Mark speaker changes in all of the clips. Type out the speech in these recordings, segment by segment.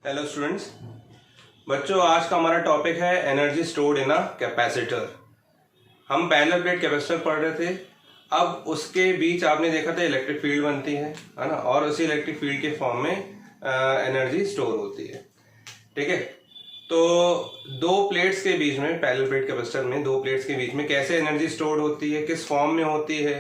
Speaker 1: Hello students. बच्चों, आज का हमारा टॉपिक है energy stored in a capacitor. हम पैरेलल प्लेट कैपेसिटर पढ़ रहे थे। अब उसके बीच आपने देखा था इलेक्ट्रिक फील्ड बनती है ना, और उसी इलेक्ट्रिक फील्ड के फॉर्म में एनर्जी स्टोर होती है। ठीक है, तो दो प्लेट्स के बीच में, पैरेलल प्लेट कैपेसिटर में दो प्लेट्स के बीच में कैसे एनर्जी स्टोर होती है, किस फॉर्म में होती है,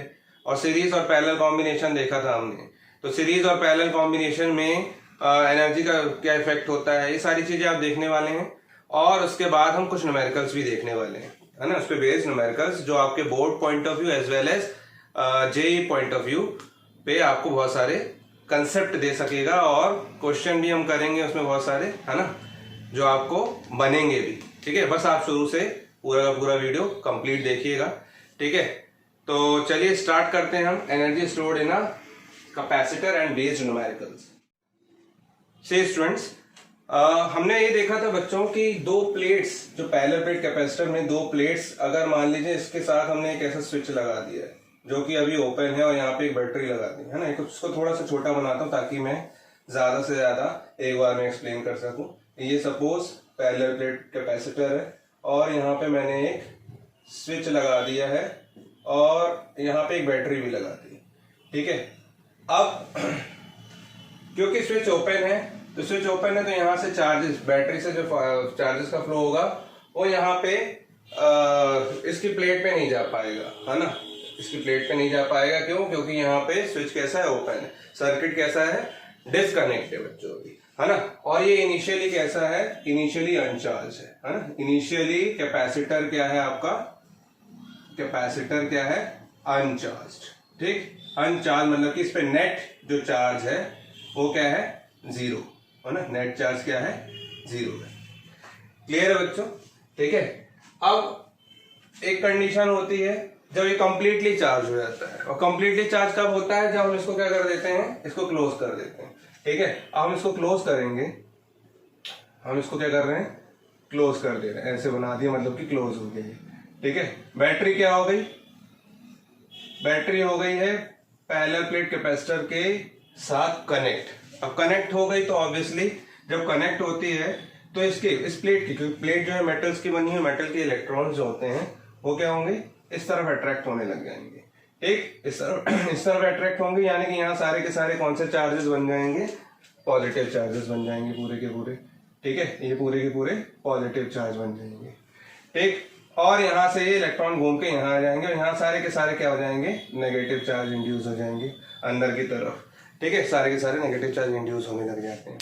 Speaker 1: और सीरीज और पैरेलल कॉम्बिनेशन देखा था हमने। तो सीरीज और पैरेलल कॉम्बिनेशन में एनर्जी का क्या इफेक्ट होता है, ये सारी चीजें आप देखने वाले हैं। और उसके बाद हम कुछ न्यूमेरिकल्स भी देखने वाले हैं, है ना। उस पर बेस्ड न्यूमेरिकल्स जो आपके board point of view as well as JEE point of view पे आपको बहुत सारे कंसेप्ट दे सकेगा, और क्वेश्चन भी हम करेंगे उसमें बहुत सारे, है ना, जो आपको बनेंगे भी। ठीक है, बस आप शुरू से पूरा का पूरा वीडियो कंप्लीट देखिएगा। ठीक है, तो चलिए स्टार्ट करते हैं हम energy stored in a capacitor and based numericals से। स्टूडेंट्स, हमने ये देखा था बच्चों कि दो प्लेट्स, जो पैरेलल प्लेट कैपेसिटर में दो प्लेट्स, अगर मान लीजिए इसके साथ हमने एक ऐसा स्विच लगा दिया है जो कि अभी ओपन है, और यहाँ पे एक बैटरी लगा दी है ना। इसको थोड़ा सा छोटा बनाता हूँ ताकि मैं ज्यादा से ज्यादा एक बार में एक्सप्लेन कर सकूं। ये सपोज पैरेलल प्लेट कैपेसिटर है, और यहाँ पे मैंने एक स्विच लगा दिया है, और यहाँ पे एक बैटरी भी लगा दी। ठीक है, अब क्योंकि स्विच ओपन है, तो स्विच ओपन है तो यहाँ से चार्जेस, बैटरी से जो चार्जेस का फ्लो होगा वो यहाँ पे इसकी प्लेट पे नहीं जा पाएगा, है ना। इसकी प्लेट पे नहीं जा पाएगा। क्यों? क्योंकि यहाँ पे स्विच कैसा है, ओपन है। सर्किट कैसा है, डिस्कनेक्ट है बच्चों की, है ना। और ये इनिशियली कैसा है, इनिशियली अनचार्ज है ना। इनिशियली कैपेसिटर क्या है आपका, कैपेसिटर क्या है, अनचार्ज। ठीक, अनचार्ज मतलब कि इस पे नेट जो चार्ज है वो क्या है, जीरो, है ना। नेट चार्ज क्या है, जीरो है। क्लियर है बच्चों? ठीक है, अब एक कंडीशन होती है जब ये कंप्लीटली चार्ज हो जाता है। और कंप्लीटली चार्ज कब होता है, जब हम इसको क्या कर देते हैं, इसको क्लोज कर देते हैं। ठीक है, अब हम इसको क्लोज करेंगे। हम इसको क्या कर रहे हैं, क्लोज कर दे रहे हैं। ऐसे बना दिया, मतलब कि क्लोज हो गई। ठीक है, बैटरी क्या हो गई, बैटरी हो गई है पैरेलल प्लेट कैपेसिटर के साथ कनेक्ट। अब कनेक्ट हो गई तो ऑब्वियसली जब कनेक्ट होती है तो इसके, इस प्लेट की, क्योंकि प्लेट जो है मेटल्स की बनी है, मेटल के इलेक्ट्रॉन्स जो होते हैं वो क्या होंगे, इस तरफ अट्रैक्ट होने लग जाएंगे। ठीक, इस तरफ अट्रैक्ट होंगे, यानी कि यहाँ सारे के सारे कौन से चार्जेस बन जाएंगे, पॉजिटिव चार्जेस बन जाएंगे पूरे के पूरे। ठीक है, ये पूरे के पूरे पॉजिटिव चार्ज बन जाएंगे। ठीक, और यहाँ से ये इलेक्ट्रॉन घूम के यहाँ आ जाएंगे, और यहाँ सारे के सारे क्या हो जाएंगे, नेगेटिव चार्ज इंड्यूस हो जाएंगे अंदर की तरफ। ठीक है, सारे के सारे नेगेटिव चार्ज इंड्यूस होने लग जाते हैं।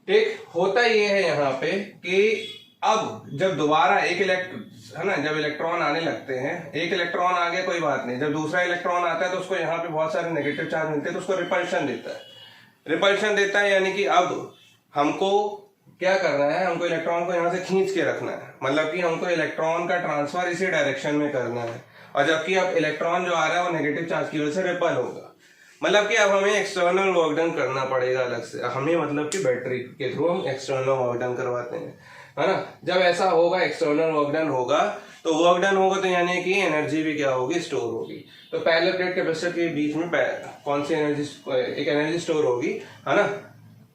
Speaker 1: ठीक, होता ये है यहाँ पे कि अब जब दोबारा एक है ना, जब इलेक्ट्रॉन आने लगते हैं, एक इलेक्ट्रॉन आ गया कोई बात नहीं, जब दूसरा इलेक्ट्रॉन आता है तो उसको यहाँ पे बहुत सारे नेगेटिव चार्ज मिलते हैं, तो उसको रिपल्शन देता है। रिपल्शन देता है यानी कि अब हमको क्या करना है, हमको इलेक्ट्रॉन को यहाँ से खींच के रखना है। मतलब कि हमको इलेक्ट्रॉन का ट्रांसफर इसी डायरेक्शन में करना है, और जबकि अब इलेक्ट्रॉन जो आ रहा है वो नेगेटिव चार्ज की वजह से रिपल होगा। मतलब कि अब हमें एक्सटर्नल वर्क डन करना पड़ेगा अलग से। हमें मतलब कि बैटरी के थ्रू हम एक्सटर्नल वर्क डन करवाते हैं, है ना। जब ऐसा होगा, एक्सटर्नल वर्क डन होगा, तो वर्क डन होगा तो यानी कि एनर्जी भी क्या होगी, स्टोर होगी। तो पैरेलल प्लेट कैपेसिटर के बीच में कौन सी एनर्जी, एक एनर्जी स्टोर होगी, है ना।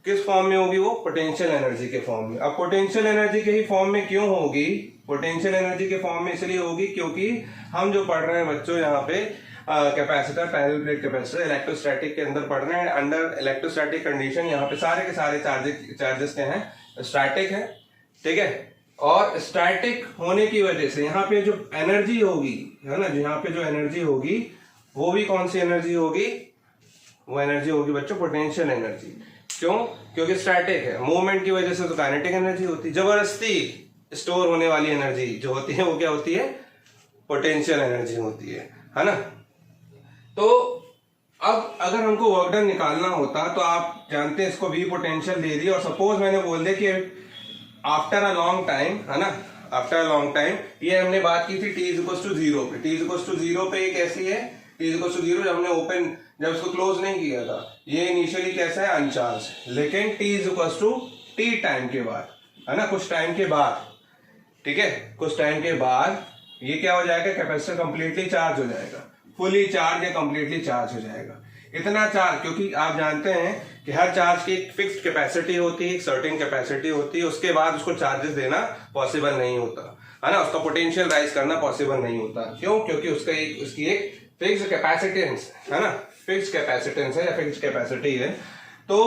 Speaker 1: किस फॉर्म में होगी वो, पोटेंशियल एनर्जी के फॉर्म में। अब पोटेंशियल एनर्जी के ही फॉर्म में क्यों होगी, पोटेंशियल एनर्जी के फॉर्म में इसलिए होगी क्योंकि हम जो पढ़ रहे हैं बच्चों यहाँ पे capacitor, parallel plate capacitor electrostatic के अंदर पढ़ रहे हैं। अंडर इलेक्ट्रोस्टैटिक कंडीशन यहाँ पे सारे के सारे चार्जेस क्या हैं, स्टैटिक है। ठीक है, और स्टैटिक होने की वजह से यहाँ पे जो एनर्जी होगी, है ना, यहाँ पे जो एनर्जी होगी वो भी कौन सी एनर्जी होगी, वो एनर्जी होगी बच्चों पोटेंशियल एनर्जी। क्यों? क्योंकि स्टैटिक है, मूवमेंट की वजह से तो काइनेटिक एनर्जी होती है। जबरदस्ती स्टोर होने वाली एनर्जी जो होती है वो क्या होती है, पोटेंशियल एनर्जी होती है ना। तो अब अगर हमको वर्क डन निकालना होता तो आप जानते हैं इसको V पोटेंशियल दे दी, और सपोज मैंने बोल दिया कि आफ्टर अ लॉन्ग टाइम, है ना, आफ्टर अ लॉन्ग टाइम, ये हमने बात की थी t=0 पे। t=0 पे ये कैसी है, t=0 जब हमने ओपन, जब इसको क्लोज नहीं किया था, ये इनिशियली कैसा है, अनचार्ज। लेकिन t टाइम के बाद, है ना, कुछ टाइम के बाद, ठीक है, कुछ टाइम के बाद ये क्या हो जाएगा, कैपेसिटर कंप्लीटली चार्ज हो जाएगा, फुली चार्ज या कंप्लीटली चार्ज हो जाएगा। इतना चार्ज, क्योंकि आप जानते हैं कि हर चार्ज की एक फिक्स्ड कैपेसिटी होती है, एक सर्टेन कैपेसिटी होती है, उसके बाद उसको चार्जेस देना पॉसिबल नहीं होता है ना, उसका पोटेंशियल राइज करना पॉसिबल नहीं होता। क्यों? क्योंकि उसकी एक फिक्स्ड कैपेसिटेंस है ना, फिक्स्ड कैपेसिटेंस है या फिक्स्ड कैपेसिटी है। तो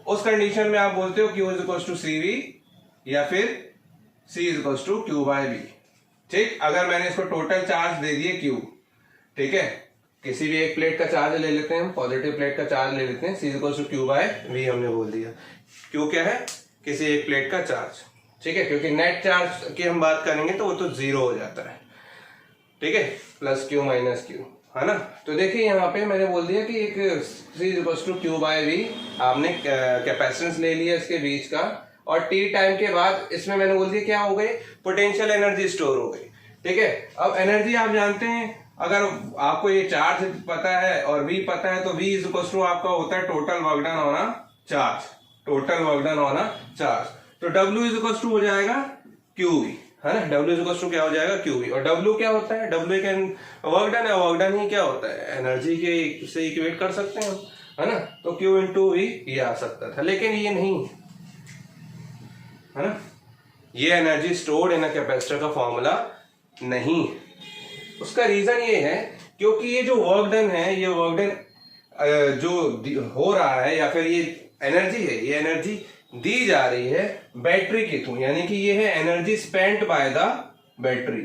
Speaker 1: उस कंडीशन में आप बोलते हो Q is equal to CV या फिर C is equal to Q by V। ठीक, अगर मैंने इसको टोटल चार्ज दे दिए Q, ठीक है, किसी भी एक प्लेट का चार्ज ले लेते हैं हम, पॉजिटिव प्लेट का चार्ज ले लेते हैं, C is equal to Q by V हमने बोल दिया। Q क्या है? किसी एक प्लेट का चार्ज, ठीक है, क्योंकि नेट चार्ज की हम बात करेंगे तो वो तो जीरो हो जाता है, ठीक है, प्लस Q माइनस Q, है ना। तो देखिए यहाँ पे मैंने बोल दिया कि एक C is equal to Q by V, आपने कैपेसिटेंस ले लिया इसके बीच का, और T टाइम के बाद इसमें मैंने बोल दिया क्या हो गई, पोटेंशियल एनर्जी स्टोर हो गई, ठीक है। अब एनर्जी आप जानते हैं, अगर आपको ये चार्ज पता है और V पता है, तो V इज इक्वल टू आपका होता है total work done on a charge, total work done on a charge. तो W इज इक्वल टू हो जाएगा QV, है ना, W इज इक्वल टू क्या हो जाएगा, QV। और W क्या होता है, W एक वर्क डन है, वर्क डन ही क्या होता है, एनर्जी के से इक्वेट कर सकते हैं हम, है ना। तो Q इंटू V ये आ सकता था, लेकिन ये नहीं है ना, ये energy stored in a capacitor का फॉर्मूला नहीं। उसका रीजन ये है क्योंकि ये जो वर्क डन है, ये वर्क डन जो हो रहा है या फिर ये एनर्जी है, ये एनर्जी दी जा रही है बैटरी के थ्रू, यानी कि ये है energy spent by the battery,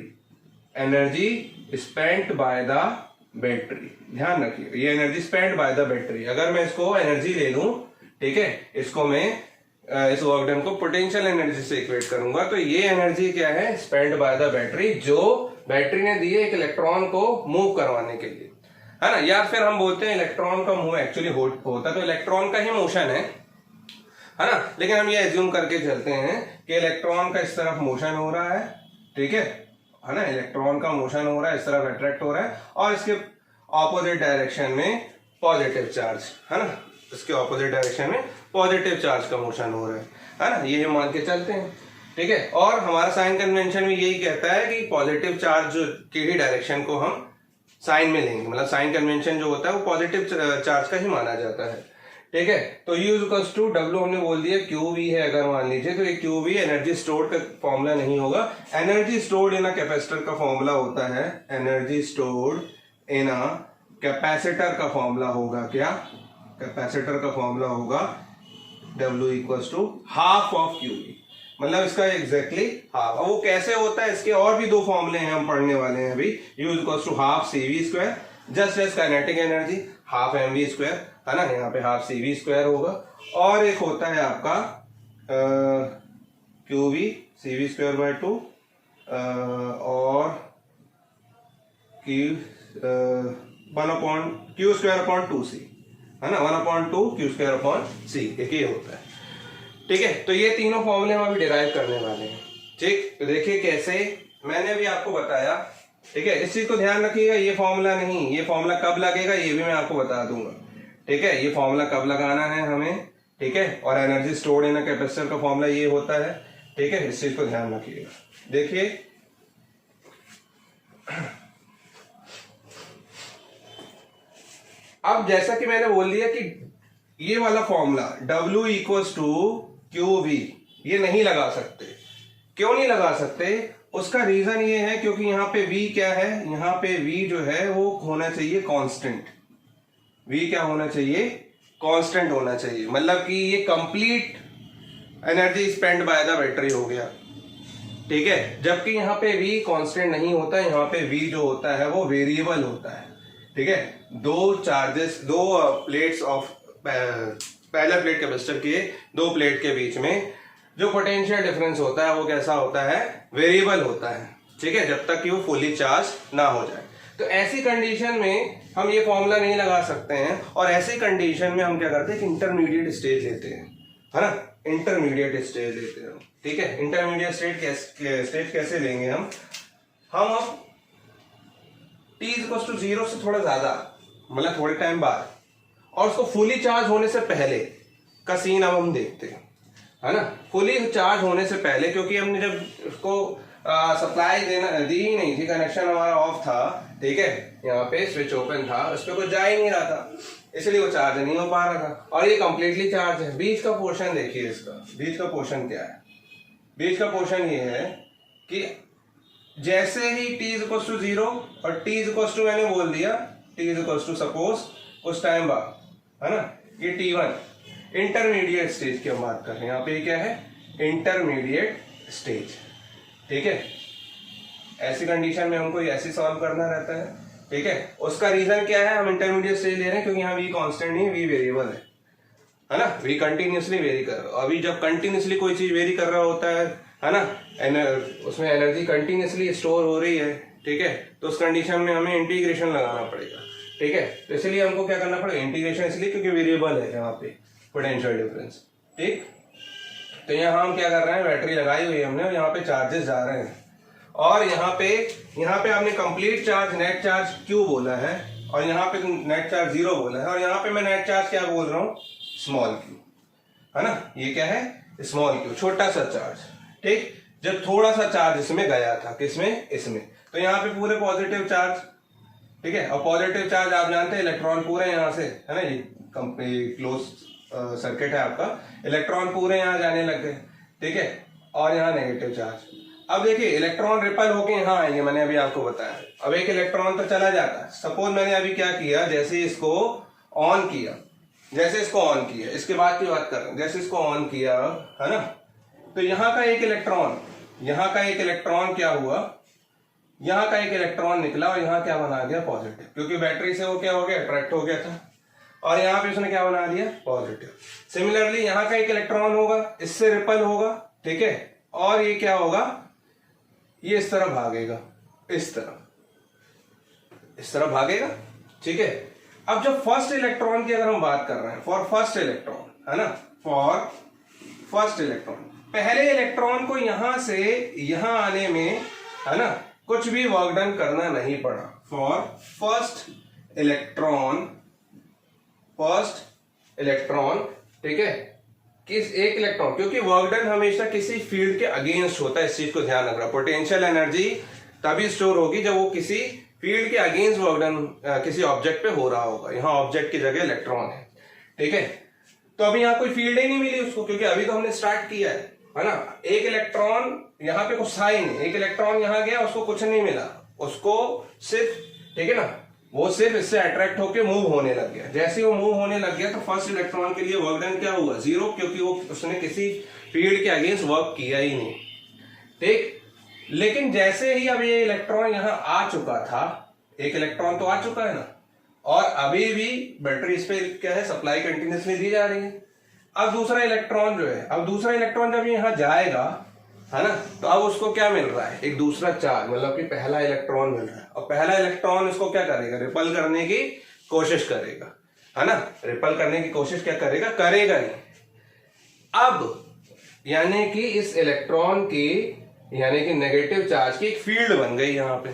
Speaker 1: energy spent by the battery. ध्यान रखिए, ये energy spent by the battery. अगर मैं इसको एनर्जी ले लूं, ठीक है, इसको मैं इस वर्क डन को पोटेंशियल एनर्जी से इक्वेट करूंगा, तो ये एनर्जी क्या है, स्पेंट बाय द बैटरी, जो बैटरी ने दी है एक इलेक्ट्रॉन को मूव करवाने के लिए, है ना। या फिर हम बोलते हैं इलेक्ट्रॉन का मूव एक्चुअली होता तो इलेक्ट्रॉन का ही मोशन है ना, लेकिन हम ये एज्यूम करके चलते हैं कि इलेक्ट्रॉन का इस तरफ मोशन हो रहा है, ठीक है ना, इलेक्ट्रॉन का मोशन हो रहा है, इस तरफ अट्रैक्ट हो रहा है, और इसके ऑपोजिट डायरेक्शन में पॉजिटिव चार्ज, है ना, इसके ऑपोजिट डायरेक्शन में पॉजिटिव चार्ज का मोशन हो रहा है ना, ये मान के चलते हैं, ठीक है। और हमारा साइन कन्वेंशन में यही कहता है कि पॉजिटिव चार्ज की ही डायरेक्शन को हम साइन में लेंगे, मतलब साइन कन्वेंशन जो होता है वो पॉजिटिव चार्ज का ही माना जाता है, ठीक है। तो U इक्वल्स टू W हमने बोल दिया QV है, अगर मान लीजिए, तो ये QV एनर्जी स्टोर्ड का फॉर्मूला नहीं होगा, energy stored in a capacitor का फॉर्मूला होता है, energy stored in a capacitor का फॉर्मूला होगा क्या, कैपेसिटर का फॉर्मूला होगा W equals to half of QV, मतलब इसका एग्जैक्टली हाफ। अब वो कैसे होता है, इसके और भी दो फॉर्मूले हैं, हम पढ़ने वाले हैं अभी। U equals to half CV square, just as kinetic energy half mv square, है ना, यहाँ पे हाफ CV स्क्वायर होगा, और एक होता है आपका QV CV स्क्वायर बाय 2 और Q स्क्वायर अपॉन 2C, है ना, 1/2 Q स्क्वायर अपॉन C, एक ही होता है, ठीक है। तो ये तीनों फॉर्मूले हम अभी डिराइव करने वाले हैं, ठीक। तो देखिए कैसे, मैंने अभी आपको बताया, ठीक है, इस चीज को ध्यान रखिएगा, ये फॉर्मूला नहीं, ये फॉर्मूला कब लगेगा ये भी मैं आपको बता दूंगा, ठीक है, ये फॉर्मूला कब लगाना है हमें, ठीक है। और energy stored in a capacitor का फॉर्मूला ये होता है, ठीक है, इस चीज को ध्यान रखिएगा। देखिए अब जैसा कि मैंने बोल दिया कि ये वाला formula W equals to QV ये नहीं लगा सकते। क्यों नहीं लगा सकते? उसका रीजन ये है क्योंकि यहाँ पे V क्या है, यहाँ पे V जो है वो होना चाहिए कांस्टेंट। V क्या होना चाहिए? कांस्टेंट होना चाहिए, मतलब कि ये complete energy spend by the battery हो गया, ठीक है। जबकि यहाँ पे V कांस्टेंट नहीं होता, यहाँ पे V जो होता है वो वेरिएबल होता है, ठीक है। दो plates of parallel plate capacitor के दो प्लेट के बीच में जो पोटेंशियल डिफरेंस होता है वो कैसा होता है? वेरिएबल होता है, ठीक है, जब तक कि वो फुली चार्ज ना हो जाए। तो ऐसी कंडीशन में हम ये फॉर्मूला नहीं लगा सकते हैं, और ऐसी कंडीशन में हम क्या करते हैं कि इंटरमीडिएट स्टेज लेते हैं, है ना, इंटरमीडिएट स्टेज लेते हैं, ठीक है। इंटरमीडिएट स्टेज कैसे लेंगे हम अब t=0 से थोड़ा ज्यादा, मतलब थोड़े टाइम बाद, और उसको फुली चार्ज होने से पहले का सीन अब हम देखते हैं, है ना। फुली चार्ज होने से पहले, क्योंकि हमने जब उसको सप्लाई दी ही नहीं थी, कनेक्शन हमारा ऑफ था, ठीक है, यहाँ पे स्विच ओपन था, उस पर कुछ जा ही नहीं रहा था, इसलिए वो चार्ज नहीं हो पा रहा था। और ये कंप्लीटली चार्ज है। बीच का पोर्शन देखिए, इसका बीच का पोर्शन क्या है? बीच का पोर्शन ये है कि जैसे ही t इक्वल टू 0 और t इक्वल टू, मैंने बोल दिया t इक्वल टू सपोज उस टाइम बाद, है ना, ये T1 इंटरमीडिएट स्टेज की हम बात कर रहे हैं। यहाँ पे क्या है? इंटरमीडिएट स्टेज, ठीक है। ऐसी कंडीशन में हमको ऐसे सॉल्व करना रहता है, ठीक है। उसका रीजन क्या है? हम इंटरमीडिएट स्टेज ले रहे हैं क्योंकि यहाँ v कांस्टेंट नहीं, v वेरिएबल है ना, v कंटिन्यूसली वेरी कर रहा है। अभी जब कंटिन्यूसली कोई चीज वेरी कर रहा होता है ना, उसमें एनर्जी कंटिन्यूसली स्टोर हो रही है, ठीक है, तो उस कंडीशन में हमें इंटीग्रेशन लगाना पड़ेगा, ठीक है। तो इसलिए हमको क्या करना पड़ेगा? इंटीग्रेशन, इसलिए क्योंकि वेरिएबल है यहाँ पे पोटेंशियल डिफरेंस, ठीक। तो यहाँ हम क्या कर रहे हैं? बैटरी लगाई हुई है हमने, और यहाँ पे चार्जेस जा रहे हैं, और यहाँ पे आपने complete charge, net charge Q बोला है, और यहाँ पे नेट चार्ज 0 बोला है, और यहाँ पे मैं नेट चार्ज क्या बोल रहा हूँ? स्मॉल क्यू, है ना। ये क्या है? स्मॉल क्यू, छोटा सा चार्ज, ठीक। जब थोड़ा सा चार्ज इसमें गया था, किसमें? इसमें, तो यहाँ पे पूरे पॉजिटिव चार्ज, ठीक है। और पॉजिटिव चार्ज आप जानते हैं इलेक्ट्रॉन पूरे यहाँ से, है ना, ये क्लोज सर्किट है आपका, इलेक्ट्रॉन पूरे यहाँ जाने लग गए, ठीक है। और यहाँ नेगेटिव चार्ज। अब देखिए इलेक्ट्रॉन रिपल होके यहाँ आएंगे, मैंने अभी आपको बताया। अब एक इलेक्ट्रॉन तो चला जाता है। सपोज मैंने अभी क्या किया, जैसे इसको ऑन किया, इसके बाद की बात कर रहे हैं, जैसे इसको ऑन किया, है ना, तो यहाँ का एक इलेक्ट्रॉन क्या हुआ? यहाँ का एक इलेक्ट्रॉन निकला, और यहाँ क्या बना दिया? पॉजिटिव, क्योंकि बैटरी से वो क्या हो गया? अट्रैक्ट हो गया था, और यहाँ पे उसने क्या बना दिया? पॉजिटिव। सिमिलरली यहाँ का एक इलेक्ट्रॉन होगा, इससे रिपल होगा, ठीक है, और ये क्या होगा? ये इस तरह भागेगा, इस तरह भागेगा, ठीक है। अब जब फर्स्ट इलेक्ट्रॉन की अगर हम बात कर रहे हैं, फॉर फर्स्ट इलेक्ट्रॉन, है ना, फॉर फर्स्ट इलेक्ट्रॉन, पहले इलेक्ट्रॉन को यहां से यहां आने में, है ना, कुछ भी वर्क डन करना नहीं पड़ा। फॉर फर्स्ट इलेक्ट्रॉन, ठीक है, किस एक इलेक्ट्रॉन, क्योंकि वर्क डन हमेशा किसी फील्ड के अगेंस्ट होता है, इस चीज को ध्यान रखना। पोटेंशियल एनर्जी तभी स्टोर होगी जब वो किसी फील्ड के अगेंस्ट वर्क डन किसी ऑब्जेक्ट पे हो रहा होगा। यहाँ ऑब्जेक्ट की जगह इलेक्ट्रॉन है, ठीक है। तो अभी यहाँ कोई फील्ड ही नहीं मिली उसको, क्योंकि अभी तो हमने स्टार्ट किया है ना। एक इलेक्ट्रॉन यहाँ पे कुछ था ही नहीं, एक इलेक्ट्रॉन यहाँ गया, उसको कुछ नहीं मिला, उसको सिर्फ, ठीक है ना, वो सिर्फ इससे अट्रैक्ट होकर मूव होने लग गया। जैसे वो मूव होने लग गया तो फर्स्ट इलेक्ट्रॉन के लिए वर्क डन क्या हुआ? 0, क्योंकि वो उसने किसी फील्ड के अगेंस्ट वर्क किया ही नहीं, ठीक। लेकिन जैसे ही अब ये इलेक्ट्रॉन यहाँ आ चुका था, एक इलेक्ट्रॉन तो आ चुका है ना, और अभी भी बैटरी इस पे क्या है? सप्लाई कंटिन्यूसली दी जा रही है। अब दूसरा इलेक्ट्रॉन जो है, अब दूसरा इलेक्ट्रॉन जब यहाँ जाएगा, है ना, तो अब उसको क्या मिल रहा है? एक दूसरा चार्ज, मतलब कि पहला इलेक्ट्रॉन मिल रहा है, और पहला इलेक्ट्रॉन इसको क्या करेगा? रिपल करने की कोशिश करेगा, है ना, रिपल करने की कोशिश क्या करेगा? करेगा ही। अब यानी कि इस इलेक्ट्रॉन की, यानी कि नेगेटिव चार्ज की एक फील्ड बन गई यहाँ पे,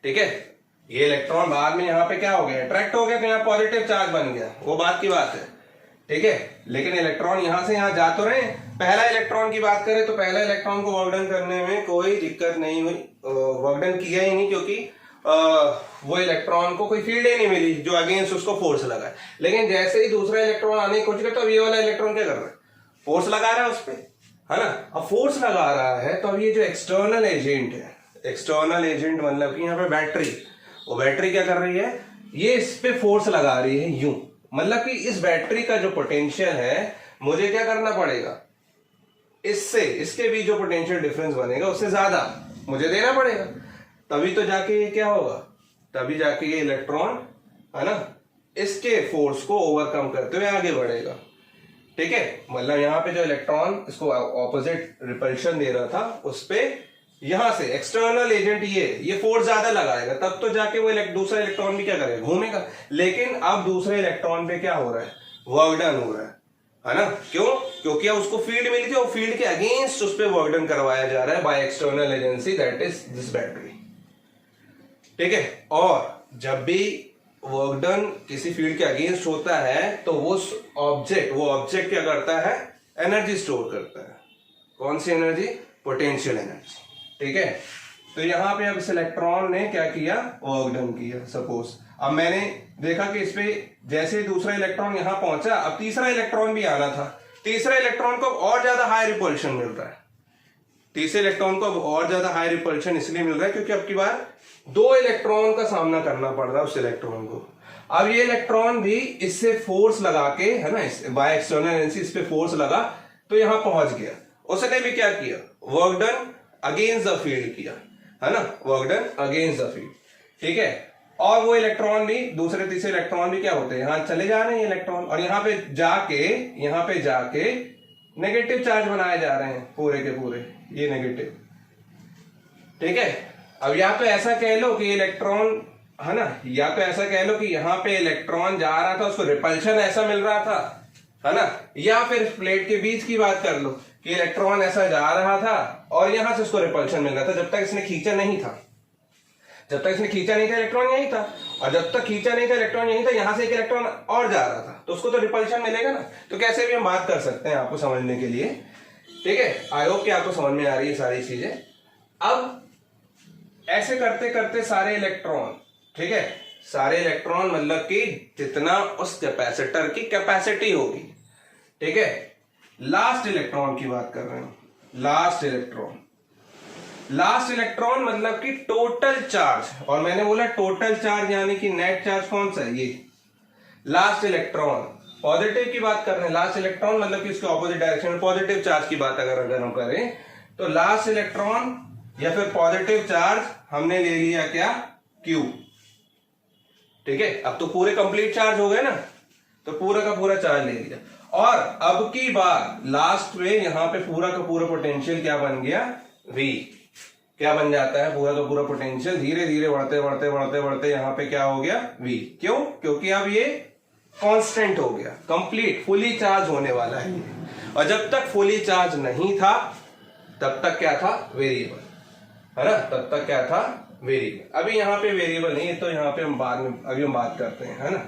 Speaker 1: ठीक है। ये इलेक्ट्रॉन बाद में यहाँ पे क्या हो गया? अट्रैक्ट हो गया, तो यहाँ पॉजिटिव चार्ज बन गया, वो बात की बात है, ठीक है। लेकिन इलेक्ट्रॉन यहां से यहां जा तो रहे। पहला इलेक्ट्रॉन की बात करें तो पहला इलेक्ट्रॉन को वर्क डन करने में कोई दिक्कत नहीं हुई, वर्क डन किया ही नहीं, क्योंकि वो इलेक्ट्रॉन को कोई फील्ड ही नहीं मिली जो अगेंस्ट उसको फोर्स लगा। लेकिन जैसे ही दूसरा इलेक्ट्रॉन आने की कोशिश करता, तो ये वाला इलेक्ट्रॉन क्या कर रहा है? फोर्स लगा रहा है उस पर, है ना। अब फोर्स लगा रहा है, तो अब ये जो एक्सटर्नल एजेंट है, एक्सटर्नल एजेंट मतलब कि यहाँ पे बैटरी, वो बैटरी क्या कर रही है? ये इस पे फोर्स लगा रही है, यूं, मतलब कि इस बैटरी का जो पोटेंशियल है, मुझे क्या करना पड़ेगा? इससे इसके बीच जो पोटेंशियल डिफरेंस बनेगा उससे ज्यादा मुझे देना पड़ेगा, तभी तो जाके ये क्या होगा? तभी जाके ये इलेक्ट्रॉन, है ना, इसके फोर्स को ओवरकम करते हुए आगे बढ़ेगा, ठीक है। मतलब यहाँ पे जो इलेक्ट्रॉन इसको ऑपोजिट रिपल्शन दे रहा था, उस पे यहां से एक्सटर्नल एजेंट ये फोर्स ज्यादा लगाएगा, तब तो जाके वो दूसरा इलेक्ट्रॉन भी क्या करेगा? घूमेगा। लेकिन अब दूसरे इलेक्ट्रॉन पे क्या हो रहा है? वर्क डन हो रहा है ना। क्यों? क्योंकि अब उसको फील्ड मिली थी, और फील्ड के अगेंस्ट उस पर वर्क डन करवाया जा रहा है by external agency, that is this battery, ठीक है। और जब भी वर्क डन किसी फील्ड के अगेंस्ट होता है, तो वो ऑब्जेक्ट क्या करता है? एनर्जी स्टोर करता है। कौन सी एनर्जी? Potential energy. ठीक है, तो यहाँ पे अब इस इलेक्ट्रॉन ने क्या किया, वर्क डन किया। सपोज अब मैंने देखा कि इस पे जैसे दूसरा इलेक्ट्रॉन यहाँ पहुंचा, अब तीसरा इलेक्ट्रॉन भी आना था। तीसरा इलेक्ट्रॉन को और ज्यादा हाई रिपल्शन मिल रहा है। तीसरे इलेक्ट्रॉन को और ज्यादा हाई रिपल्शन इसलिए मिल रहा है क्योंकि अब की बार 2 इलेक्ट्रॉन का सामना करना पड़ रहा है उस इलेक्ट्रॉन को। अब ये इलेक्ट्रॉन भी इससे फोर्स लगा के, है ना, बाय एक्सटर्नल एनर्जी इस पे फोर्स लगा तो यहां पहुंच गया। उसने भी क्या किया, work done against the field किया, है ना, work done against the field. ठीक है, और वो इलेक्ट्रॉन भी, दूसरे तीसरे इलेक्ट्रॉन भी क्या होते हैं, यहां चले जा रहे हैं इलेक्ट्रॉन, और यहाँ पे जाके नेगेटिव चार्ज बनाए जा रहे हैं पूरे के पूरे, ये नेगेटिव। ठीक है, अब या तो ऐसा कह लो कि इलेक्ट्रॉन, है ना, या तो ऐसा कह लो कि यहाँ पे इलेक्ट्रॉन जा रहा था, उसको रिपल्शन ऐसा मिल रहा था, है ना, या फिर प्लेट के बीच की बात कर लो कि इलेक्ट्रॉन ऐसा जा रहा था और यहां से उसको रिपल्शन मिल रहा था। जब तक इसने खींचा नहीं था, इलेक्ट्रॉन यही था, और जब तक खींचा नहीं था इलेक्ट्रॉन यही था, यहां से एक इलेक्ट्रॉन और जा रहा था तो उसको तो रिपल्शन मिलेगा ना। तो कैसे भी हम बात कर सकते हैं आपको समझने के लिए। ठीक है, आई होप कि आपको समझ में आ रही है सारी चीजें। अब ऐसे करते करते सारे इलेक्ट्रॉन, ठीक है, सारे इलेक्ट्रॉन मतलब कि जितना उस कैपेसिटर की कैपेसिटी होगी, ठीक है, लास्ट इलेक्ट्रॉन की बात कर रहे हैं, लास्ट इलेक्ट्रॉन मतलब कि टोटल चार्ज, और मैंने बोला टोटल चार्ज यानी कि नेट चार्ज कौन सा है, ये लास्ट इलेक्ट्रॉन। पॉजिटिव की बात कर रहे हैं, लास्ट इलेक्ट्रॉन मतलब कि उसके ऑपोजिट डायरेक्शन में पॉजिटिव चार्ज की बात अगर हम करें तो लास्ट इलेक्ट्रॉन या फिर पॉजिटिव चार्ज हमने ले लिया क्या, Q। ठीक है, अब तो पूरे कंप्लीट चार्ज हो गए ना, तो पूरा का पूरा चार्ज ले लिया। और अब की बार लास्ट में यहां पे पूरा का पूरा पोटेंशियल क्या बन गया, V। क्या बन जाता है, पूरा का पूरा पोटेंशियल धीरे धीरे बढ़ते यहां पे क्या हो गया, V। क्यों, क्योंकि अब ये कांस्टेंट हो गया, कंप्लीट फुली चार्ज होने वाला है। और जब तक फुली चार्ज नहीं था तब तक क्या था, वेरिएबल, है ना, तब तक क्या था, वेरिएबल। अभी यहाँ पे वेरिएबल नहीं है, तो यहाँ पे हम बाद में अभी हम बात करते हैं, है ना,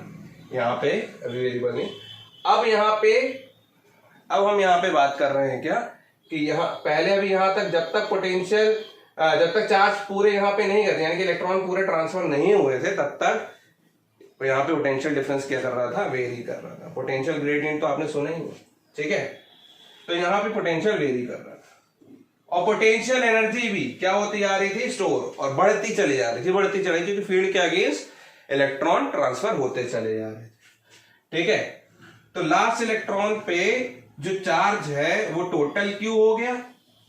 Speaker 1: यहाँ पे अभी वेरिएबल नहीं। अब हम यहाँ पे बात कर रहे हैं क्या, कि यहाँ पहले अभी यहाँ तक जब तक पोटेंशियल, जब तक चार्ज पूरे यहाँ पे नहीं करते, यानी कि इलेक्ट्रॉन पूरे ट्रांसफर नहीं हुए थे, तब तक यहाँ पे पोटेंशियल डिफरेंस क्या कर रहा था, वेरी कर रहा था। पोटेंशियल ग्रेडियंट तो आपने सुना ही है, ठीक है, तो यहाँ पे पोटेंशियल वेरी कर रहा था। और पोटेंशियल एनर्जी भी क्या होती आ रही थी, स्टोर, और बढ़ती चली जा रही थी, क्योंकि फील्ड के अगेंस्ट इलेक्ट्रॉन ट्रांसफर होते चले जा रहे थे। ठीक है, तो लास्ट इलेक्ट्रॉन पे जो चार्ज है वो टोटल Q हो गया,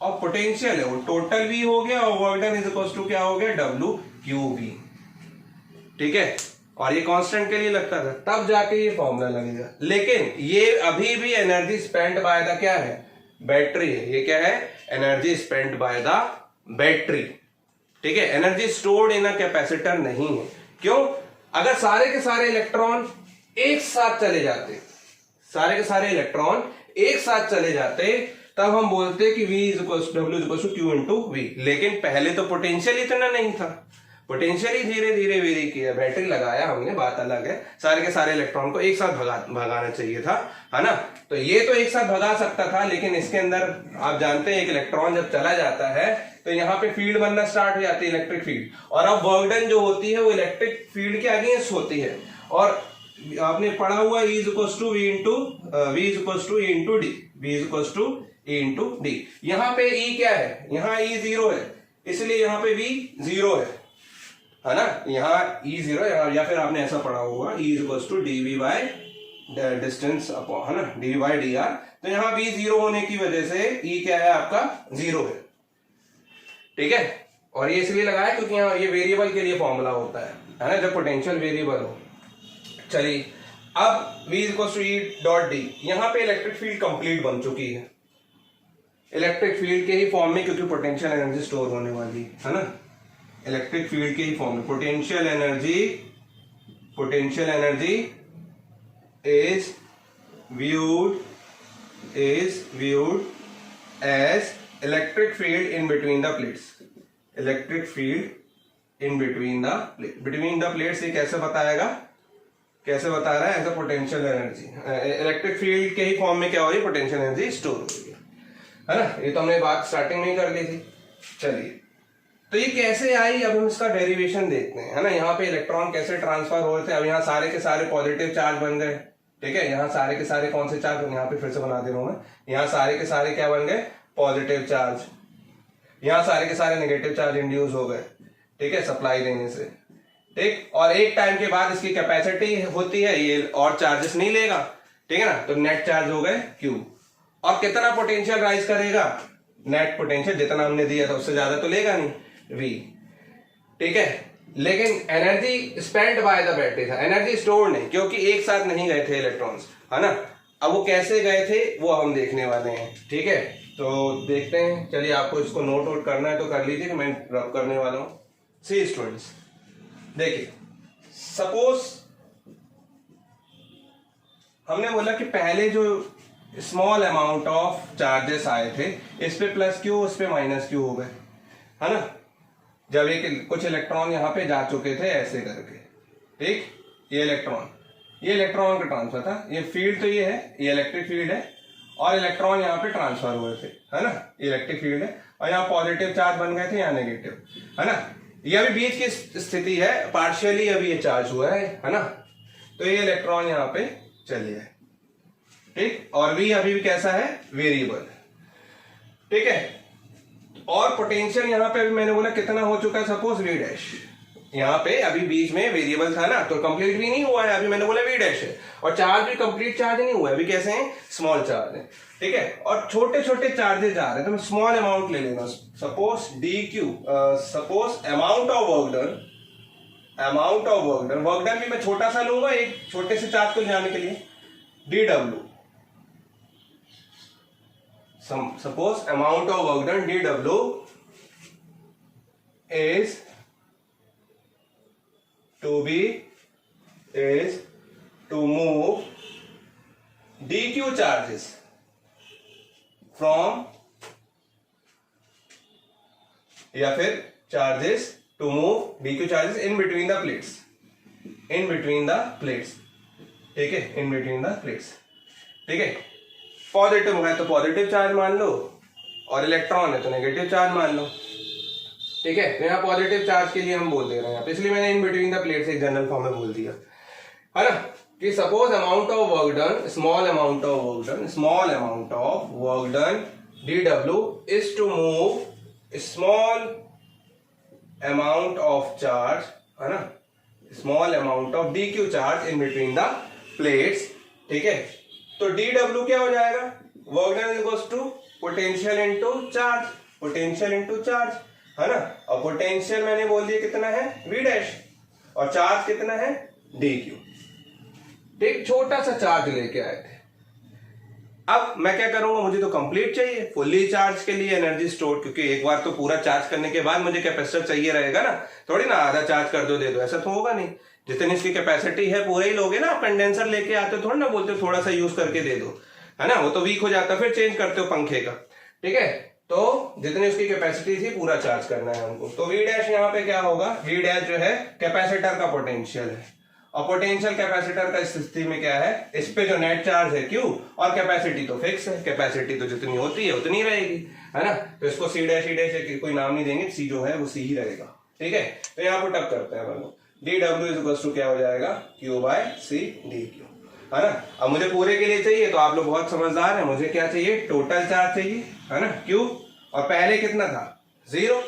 Speaker 1: और पोटेंशियल है वो टोटल V हो गया, और work done is equal to क्या हो गया, WQV। ठीक है, और ये कांस्टेंट के लिए लगता था, तब जाके ये फॉर्मूला लगेगा। लेकिन ये अभी भी एनर्जी स्पेंट बाय द क्या है, बैटरी है। ये क्या है, energy spent by the battery. ठीक है, energy stored in a capacitor नहीं है। क्यों, अगर सारे के सारे इलेक्ट्रॉन एक साथ चले जाते, तब हम बोलते कि V is equal to W is equal to Q into V। लेकिन पहले तो पोटेंशियल इतना नहीं था, पोटेंशियल ही धीरे धीरे वेरी किया, बैटरी लगाया हमने, बात अलग है। सारे के सारे इलेक्ट्रॉन को एक साथ भगाना चाहिए था, है ना, तो ये तो एक साथ भगा सकता था, लेकिन इसके अंदर आप जानते हैं एक इलेक्ट्रॉन जब चला जाता है तो यहाँ पे फील्ड बनना स्टार्ट हो जाती है, इलेक्ट्रिक फील्ड, और अब वर्क डन जो होती है वो इलेक्ट्रिक फील्ड के अगेंस्ट होती है। और आपने पढ़ा हुआ E is equal to V into E into D. यहाँ पे E क्या है, यहाँ E 0 है, इसलिए यहाँ पे V 0 है ना, यहाँ E 0 है, या फिर आपने ऐसा पढ़ा होगा E is equal to dV by distance upon, है ना, dV बाय dr। तो यहाँ V 0 होने की वजह से E क्या है आपका, 0 है। ठीक है, और ये इसलिए लगाया क्योंकि यहाँ ये वेरिएबल के लिए फॉर्मूला होता है ना, जब पोटेंशियल वेरिएबल हो। चलिए, अब V is equal to E dot D, यहाँ पे इलेक्ट्रिक फील्ड कंप्लीट बन चुकी है, इलेक्ट्रिक फील्ड के ही फॉर्म में, क्योंकि पोटेंशियल एनर्जी स्टोर होने वाली है ना, इलेक्ट्रिक फील्ड के ही फॉर्म में। Potential energy is viewed as electric field in between the plates। Electric field in between the plates ये कैसे बताएगा, कैसे बता रहा है, as a potential energy. Electric field के ही फॉर्म में क्या हो रही है, पोटेंशियल एनर्जी स्टोर हो रही है ना, ये तो हमने बात स्टार्टिंग में ही कर ली थी। चलिए, तो ये कैसे आई, अब हम इसका डेरिवेशन देखते हैं, है ना। यहाँ पे इलेक्ट्रॉन कैसे ट्रांसफर हो रहे थे, अब यहाँ सारे के सारे पॉजिटिव चार्ज बन गए, ठीक है। यहाँ सारे के सारे कौन से चार्ज, यहाँ पे फिर से बना दे रहा हूं मैं, यहाँ सारे के सारे क्या बन गए, पॉजिटिव चार्ज। यहाँ सारे के सारे नेगेटिव चार्ज इंड्यूस हो गए, ठीक है, सप्लाई देने से, ठीक। और एक टाइम के बाद इसकी कैपेसिटी होती है, ये और चार्जेस नहीं लेगा, ठीक है ना। तो नेट चार्ज हो गए Q। और कितना पोटेंशियल राइज करेगा, नेट पोटेंशियल जितना हमने दिया था उससे ज्यादा तो लेगा नहीं, V, ठीक है। लेकिन energy spend by the battery था, एनर्जी स्टोर नहीं, क्योंकि एक साथ नहीं गए थे इलेक्ट्रॉन्स, है ना। अब वो कैसे गए थे वो हम देखने वाले हैं, ठीक है। तो देखते हैं, चलिए आपको इसको नोट आउट करना है तो कर लीजिए कि मैं रब करने वाला हूं। सी स्टूडेंट्स, देखिए सपोज हमने बोला कि पहले जो स्मॉल अमाउंट ऑफ चार्जेस आए थे, इस पे प्लस क्यू, उस पे माइनस क्यू हो गए, है ना। जब एक कुछ इलेक्ट्रॉन यहाँ पे जा चुके थे ऐसे करके, ठीक, ये इलेक्ट्रॉन का ट्रांसफर था, ये फील्ड तो ये है, ये इलेक्ट्रिक फील्ड है, और इलेक्ट्रॉन यहाँ पे ट्रांसफर हुए थे, है ना, इलेक्ट्रिक फील्ड है, और यहाँ पॉजिटिव चार्ज बन गए थे, यहाँ नेगेटिव, है ना। ये अभी बीच की स्थिति है, पार्शियली अभी ये चार्ज हुआ है ना। तो ये इलेक्ट्रॉन यहाँ पे चले गए, ठीक, और V अभी भी कैसा है, वेरिएबल, ठीक है। और पोटेंशियल यहाँ पे अभी मैंने बोला कितना हो चुका है, सपोज V डैश, यहाँ पे अभी बीच में वेरिएबल था ना, तो कंप्लीट भी नहीं हुआ है, अभी मैंने बोला V डैश है, और चार्ज भी कंप्लीट चार्ज नहीं हुआ है, अभी कैसे हैं, स्मॉल चार्ज है, ठीक है। और छोटे छोटे चार्जेस आ रहे हैं, तो मैं स्मॉल अमाउंट ले लेगा, suppose DQ, suppose amount of work done भी मैं छोटा सा लूंगा, एक छोटे से चार्ज को जाने के लिए, DW, suppose amount of work done dW is to move dq charges from, या फिर charges to move dq charges in between the plates, ठीक है, in between the plates, ठीक है। पॉजिटिव है तो पॉजिटिव चार्ज मान लो, और इलेक्ट्रॉन है तो नेगेटिव चार्ज मान लो, ठीक है। तो यहाँ पॉजिटिव चार्ज के लिए हम बोल दे रहे हैं, इसलिए मैंने इन बिटवीन द प्लेट्स एक जनरल फॉर्म में बोल दिया, है ना, कि suppose amount of work done, small amount of work done DW is to move small amount of charge, है ना, small amount of DQ charge in between the plates, ठीक है। तो DW क्या हो जाएगा, work done equals to potential into charge, है ना। और पोटेंशियल मैंने बोल दिया कितना है, V डैश, और चार्ज कितना है, DQ, एक छोटा सा चार्ज लेके आए थे। अब मैं क्या करूंगा, मुझे तो कंप्लीट चाहिए, फुल्ली चार्ज के लिए एनर्जी स्टोर, क्योंकि एक बार तो पूरा चार्ज करने के बाद मुझे कैपेसिटर चाहिए रहेगा ना, थोड़ी ना आधा चार्ज कर दो दे दो, ऐसा तो होगा नहीं। जितनी इसकी कैपेसिटी है पूरा ही लोगे ना, आप कंडेंसर लेके आते हो थोड़ा ना बोलते हो थोड़ा सा यूज करके दे दो, है ना, वो तो वीक हो जाता है, फिर चेंज करते हो पंखे का, ठीक है। तो जितनी उसकी कैपेसिटी थी पूरा चार्ज करना है हमको। तो V डैश यहाँ पे क्या होगा, V डैश जो है कैपेसिटर का पोटेंशियल है, और पोटेंशियल कैपेसिटर का स्थिति में क्या है, इस पे जो नेट चार्ज है Q, और कैपेसिटी तो फिक्स है, कैपेसिटी तो जितनी होती है उतनी रहेगी, है ना। तो इसको C डैश कोई नाम नहीं देंगे, C जो है वो C ही रहेगा, ठीक है। तो यहाँ पुट अप करते हैं अपन लोग, DW इज इक्वल टू क्या हो जाएगा, Q बाय C DQ, है ना। अब मुझे पूरे के लिए चाहिए, तो आप लोग बहुत समझदार हैं, मुझे क्या चाहिए, टोटल चार्ज चाहिए, है ना, Q, और पहले कितना था, 0,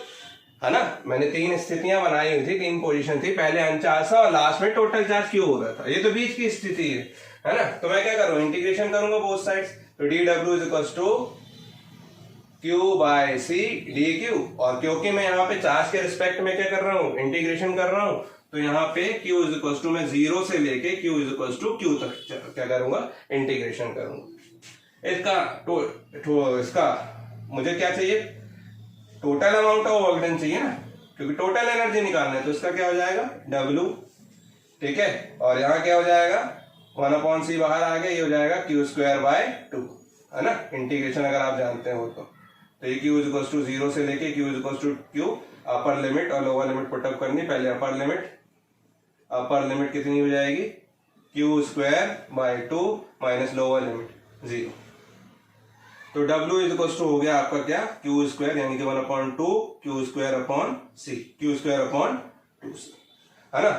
Speaker 1: है ना। मैंने 3 स्थितियां बनाई हुई थी, 3 पोजीशन थी, पहले अनचार्ज था और लास्ट में टोटल चार्ज Q हो रहा था, ये तो बीच की स्थिति है ना। तो मैं क्या करूँ, इंटीग्रेशन करूंगा बोथ साइड्स, तो DW is equal to Q by C DQ, और क्योंकि मैं यहाँ पे चार्ज के रिस्पेक्ट में क्या कर रहा हूँ, इंटीग्रेशन कर रहा हूँ, तो यहाँ पे Q इज इक्वल टू मैं 0 से लेके Q is equal to Q तक क्या करूंगा, इंटीग्रेशन करूंगा। इसका मुझे क्या चाहिए, total amount of work done चाहिए ना, क्योंकि टोटल एनर्जी निकालना है, तो इसका क्या हो जाएगा, W, ठीक है। और यहाँ क्या हो जाएगा, 1/c बाहर आ गया, ये हो जाएगा Q²/2, है ना, इंटीग्रेशन अगर आप जानते हो तो ये Q इज इक्वल टू 0 से लेके Q is equal to Q, upper limit और लोअर लिमिट पुटअप करनी, पहले अपर लिमिट कितनी हो जाएगी, Q² bye 2 minus lower limit 0, तो W इज इक्वल टू हो गया आपका क्या, क्यू स्क्वायर, यानी कि 1/2 Q square upon C, Q square upon 2c, है ना।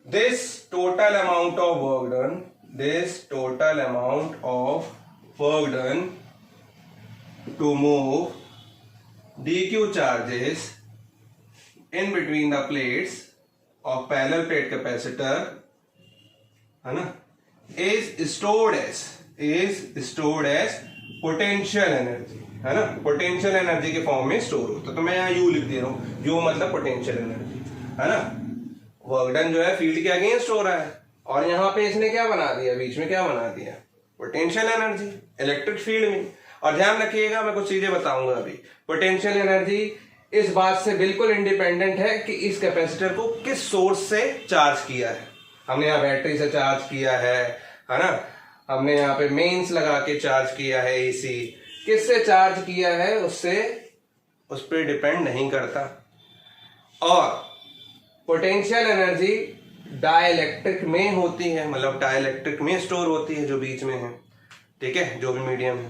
Speaker 1: This total amount of work done, this total amount of work done to move dq charges in between the plates of parallel plate capacitor, है ना, is stored as potential energy, है ना, potential energy के form में store होता है। तो मैं यहाँ यू लिख दे रहा हूँ, यू मतलब पोटेंशियल एनर्जी, है ना। वर्क डन जो है फील्ड के अगेंस्ट हो रहा है, और यहाँ पे इसने क्या बना दिया, बीच में क्या बना दिया, पोटेंशियल एनर्जी इलेक्ट्रिक फील्ड में। और ध्यान रखिएगा, मैं कुछ चीजें बताऊंगा अभी। पोटेंशियल एनर्जी इस बात से बिल्कुल इंडिपेंडेंट है कि इस कैपेसिटर को किस सोर्स से चार्ज किया है। हमने यहाँ बैटरी से चार्ज किया है ना, हमने यहाँ पे मेंस लगा के चार्ज किया है, एसी किससे चार्ज किया है उससे, उस पर डिपेंड नहीं करता। और पोटेंशियल एनर्जी डाइलेक्ट्रिक में होती है, मतलब डाइलेक्ट्रिक में स्टोर होती है, जो बीच में है, ठीक है, जो भी मीडियम है,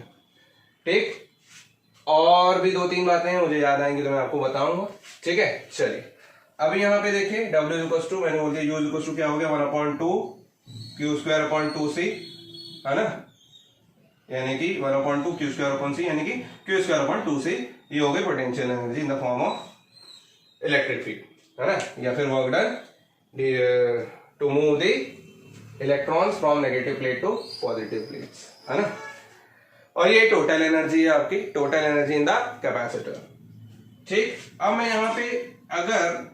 Speaker 1: ठीक। और भी 2-3 बातें हैं मुझे याद आएंगी तो मैं आपको बताऊंगा, ठीक है। चलिए अभी यहाँ पे देखिए, W इक्वल टू, मैंने बोल दिया U इक्वल टू क्या हो गया, 1/2 क्यू स्क्वायर अपॉन 2c, है ना, यानी कि 1/2 क्यू स्क्वायर अपॉन सी, यानी कि क्यू स्क्वायर अपॉन 2c, ये हो गई potential energy in the form of electric field, है ना, या फिर work done to move the electrons from negative plate to positive plates, है ना। और ये टोटल एनर्जी है आपकी, total energy in the capacitor, ठीक। अब मैं यहाँ पे अगर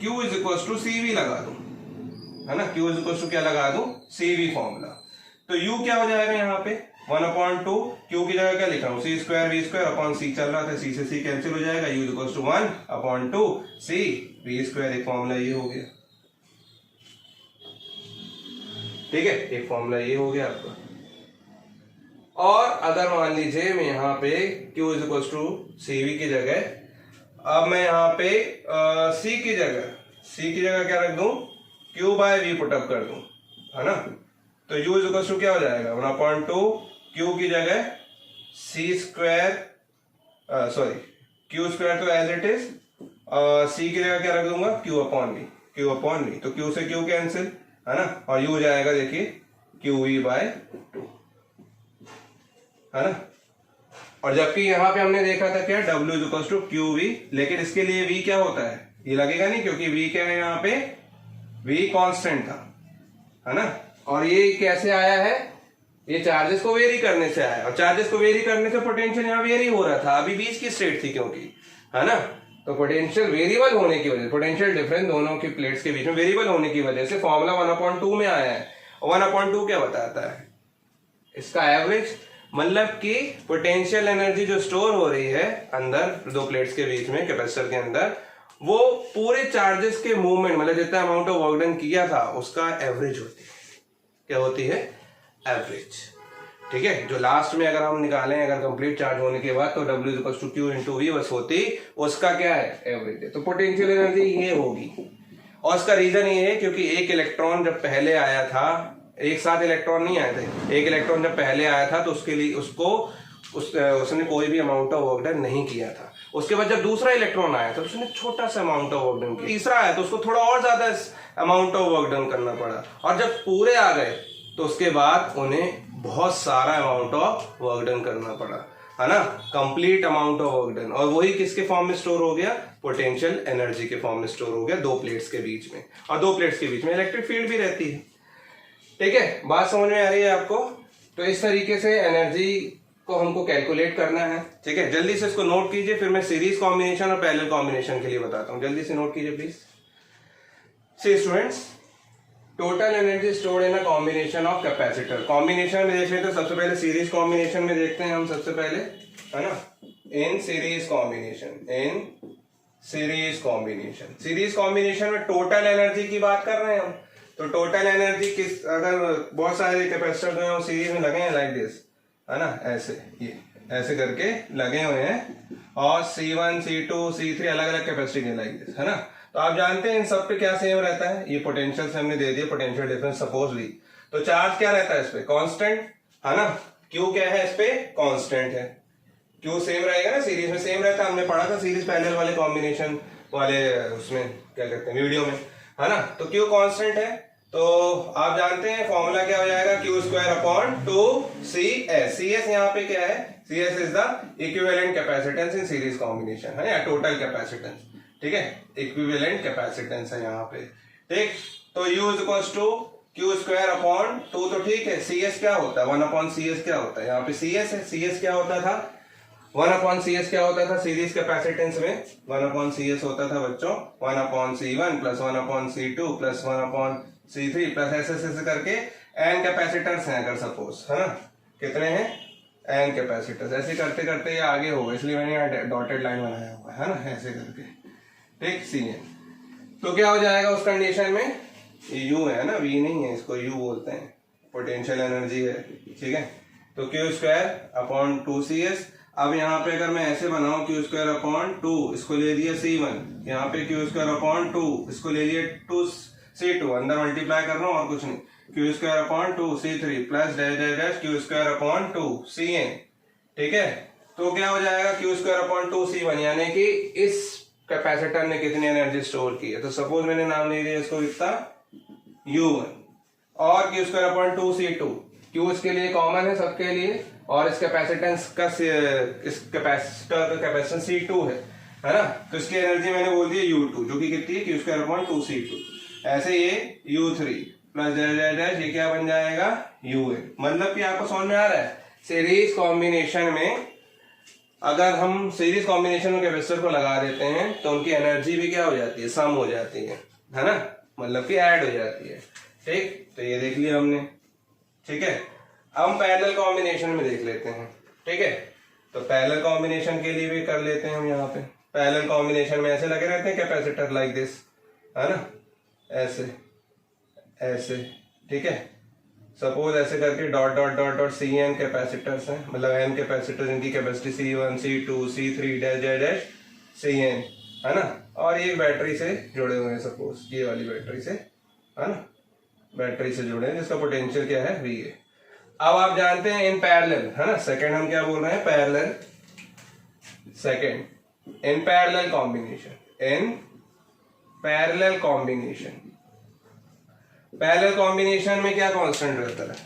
Speaker 1: Q is equal to CV लगा दूं, है ना, Q इज इक्वल टू क्या लगा दूं, CV फॉर्मूला, तो U क्या हो जाएगा यहाँ पे 1/2, Q की जगह क्या लिख रहा हूं, C square V square upon C चल रहा था, C से C कैंसिल हो जाएगा, U is equal to 1/2 C V square, एक फॉर्मूला ये हो गया, ठीक है, एक फॉर्मूला ये हो गया आपका। और अगर मान लीजिए मैं यहाँ पे Q is equal to CV की जगह, अब मैं यहाँ पे C की जगह क्या रख दूं, Q बाय V पुटअप कर दूं, है ना, तो U इज इक्वल टू क्या हो जाएगा, 1/2 Q की जगह C square, sorry Q square तो एज इट इज, C की जगह क्या रख दूंगा, Q अपॉन V, तो Q से Q कैंसिल, है ना, और U जाएगा देखिए QV बाय 2, है ना। और जबकि यहां पे हमने देखा था क्या, W is equal to QV, लेकिन इसके लिए V क्या होता है, ये लगेगा नहीं, क्योंकि V क्या है, यहाँ पे V कांस्टेंट था, है ना। और ये कैसे आया है, ये चार्जेस को वेरी करने से आया, और चार्जेस को वेरी करने से पोटेंशियल यहाँ वेरी हो रहा था, अभी बीच की स्टेट थी क्योंकि, है ना, तो पोटेंशियल वेरिएबल होने की वजह, पोटेंशियल डिफरेंस दोनों की प्लेट्स के बीच में वेरिएबल होने की वजह से फॉर्मूला 1/2 में आया है। 1/2 क्या बताता है, इसका एवरेज, मतलब कि पोटेंशियल एनर्जी जो स्टोर हो रही है अंदर दो प्लेट्स के बीच में कैपेसिटर के अंदर, वो पूरे चार्जेस के मूवमेंट, मतलब जितना अमाउंट ऑफ वर्क डन किया था उसका एवरेज होती है। क्या होती है, एवरेज, ठीक है। जो लास्ट में अगर हम निकालें, अगर कंप्लीट चार्ज होने के बाद, तो W is equal to Q into V बस होती, उसका क्या है, एवरेज है। तो पोटेंशियल एनर्जी ये होगी, और इसका रीजन ये है क्योंकि एक इलेक्ट्रॉन जब पहले आया था, एक साथ इलेक्ट्रॉन नहीं आए थे, एक इलेक्ट्रॉन जब पहले आया था तो उसके लिए उसने कोई भी अमाउंट ऑफ वर्क डन नहीं किया था। उसके बाद जब दूसरा इलेक्ट्रॉन आया था उसने छोटा सा अमाउंट ऑफ वर्क डन किया, तीसरा आया तो उसको थोड़ा और ज्यादा अमाउंट ऑफ वर्क डन करना पड़ा, और जब पूरे आ गए तो उसके बाद उन्हें बहुत सारा अमाउंट ऑफ वर्क डन करना पड़ा, है ना, complete amount of work done. और वही किसके फॉर्म में स्टोर हो गया, पोटेंशियल एनर्जी के फॉर्म में स्टोर हो गया, दो प्लेट्स के बीच में, और दो प्लेट्स के बीच में इलेक्ट्रिक फील्ड भी रहती है, ठीक है। बात समझ में आ रही है आपको। तो इस तरीके से एनर्जी को हमको कैलकुलेट करना है, ठीक है। जल्दी से इसको नोट कीजिए, फिर मैं सीरीज कॉम्बिनेशन और पैरेलल कॉम्बिनेशन के लिए बताता हूं। जल्दी से नोट कीजिए please. See students, total energy stored in a combination of capacitor. Combination में देख लेते हैं, सबसे पहले सीरीज कॉम्बिनेशन में देखते हैं हम सबसे पहले, है ना, इन सीरीज कॉम्बिनेशन में टोटल एनर्जी की बात कर रहे हैं हम। तो टोटल एनर्जी किस, अगर बहुत सारे कैपेसिटर जो है सीरीज में लगे हैं लाइक दिस, है ना, ऐसे ये ऐसे करके लगे हुए हैं, और C1 C2 C3 अलग अलग कैपेसिटी के लाइक दिस, है ना। तो आप जानते हैं इन सब पे क्या सेम रहता है, ये पोटेंशियल से हमने दे दिया, पोटेंशियल डिफरेंस सपोज ली, तो चार्ज क्या रहता है इस पे, कांस्टेंट, है ना, क्यू क्या है, इस पे कांस्टेंट है, क्यू सेम रहेगा ना, सीरीज में सेम रहता है, हमने पढ़ा था सीरीज पैरेलल वाले कॉम्बिनेशन वाले उसमें क्या कहते हैं वीडियो में, है ना। तो क्यू कांस्टेंट है, तो आप जानते हैं फॉर्मूला क्या हो जाएगा, Q square upon 2CS। CS यहाँ पे क्या है, CS is the equivalent capacitance in series combination, है या टोटल कैपेसिटेंस, ठीक है, इक्विवेलेंट कैपेसिटेंस है यहाँ पे, ठीक। तो U is equal to Q square upon 2, तो ठीक है, CS क्या होता है, 1 अपॉन CS क्या होता है, यहाँ पे CS है, CS क्या होता था, 1 अपॉन CS क्या होता था सीरीज कैपेसिटेंस में, 1 अपॉन CS होता था बच्चों 1 upon C1 plus 1 upon C2 plus 1 upon C3 plus ऐसे करके n कैपेसिटर्स हैं अगर सपोज, है ना, कितने हैं n कैपेसिटर्स, ऐसे करते करते ये आगे होगा, इसलिए मैंने यहाँ डॉटेड लाइन बनाया हुआ है ना, ऐसे करके, ठीक, Cn। तो क्या हो जाएगा उस कंडीशन में, ये U है ना, V नहीं है, इसको U बोलते हैं, पोटेंशियल एनर्जी है, ठीक है। तो क्यू स्क्वायर अपॉन 2CS, अब यहाँ पे अगर मैं ऐसे बनाऊं क्यू स्क्वायर अपॉन 2, इसको ले लिया C1, यहाँ पे क्यू स्क्वायर अपॉन 2, इसको ले लिया 2C2, अंदर मल्टीप्लाई कर रहा हूँ और कुछ नहीं, Q square upon 2C3 plus dash dash dash Q square upon 2CN, ठीक है। तो क्या हो जाएगा क्यू स्क्वायर अपॉन 2C1, यानी कि इस कैपेसिटर ने कितनी एनर्जी स्टोर की है, तो सपोज मैंने नाम ले लिया इसको कितना U1, और Q square upon 2C2, Q इसके लिए कॉमन है सबके लिए, और इस कैपेसिटेंस का इस कैपेसिटर का कैपेसिटेंस C2 है ना, तो इसकी एनर्जी मैंने बोल दी U2 जो कि कितनी है क्यू स्क्वायर अपॉन 2C2, ऐसे ये U3 प्लस डैश ये क्या बन जाएगा UN। मतलब कि आपको समझ में आ रहा है, सीरीज कॉम्बिनेशन में अगर हम सीरीज कॉम्बिनेशन में कैपेसिटर को लगा देते हैं तो उनकी एनर्जी भी क्या हो जाती है, सम हो जाती है ना, मतलब कि ऐड हो जाती है, ठीक। तो ये देख लिया हमने, ठीक है। हम पैरेलल कॉम्बिनेशन में देख लेते हैं, ठीक है। तो पैरेलल कॉम्बिनेशन के लिए भी कर लेते हैं हम, यहाँ पे पैरेलल कॉम्बिनेशन में ऐसे लगे रहते हैं कैपेसिटर लाइक दिस, है ना, ऐसे ऐसे, ठीक है। सपोज ऐसे करके dot dot dot dot Cn capacitors हैं, मतलब n कैपेसिटर जिनकी capacity C1 C2 C3 dash dash dash Cn, है ना, और ये बैटरी से जुड़े हुए हैं, सपोज ये वाली बैटरी से, है ना, बैटरी से जुड़े हैं जिसका पोटेंशियल क्या है V है। अब आप जानते हैं इन पैरेलल, है ना, सेकंड हम क्या बोल रहे हैं, parallel, second in parallel combination, in parallel combination, parallel combination में क्या कांस्टेंट रहता है,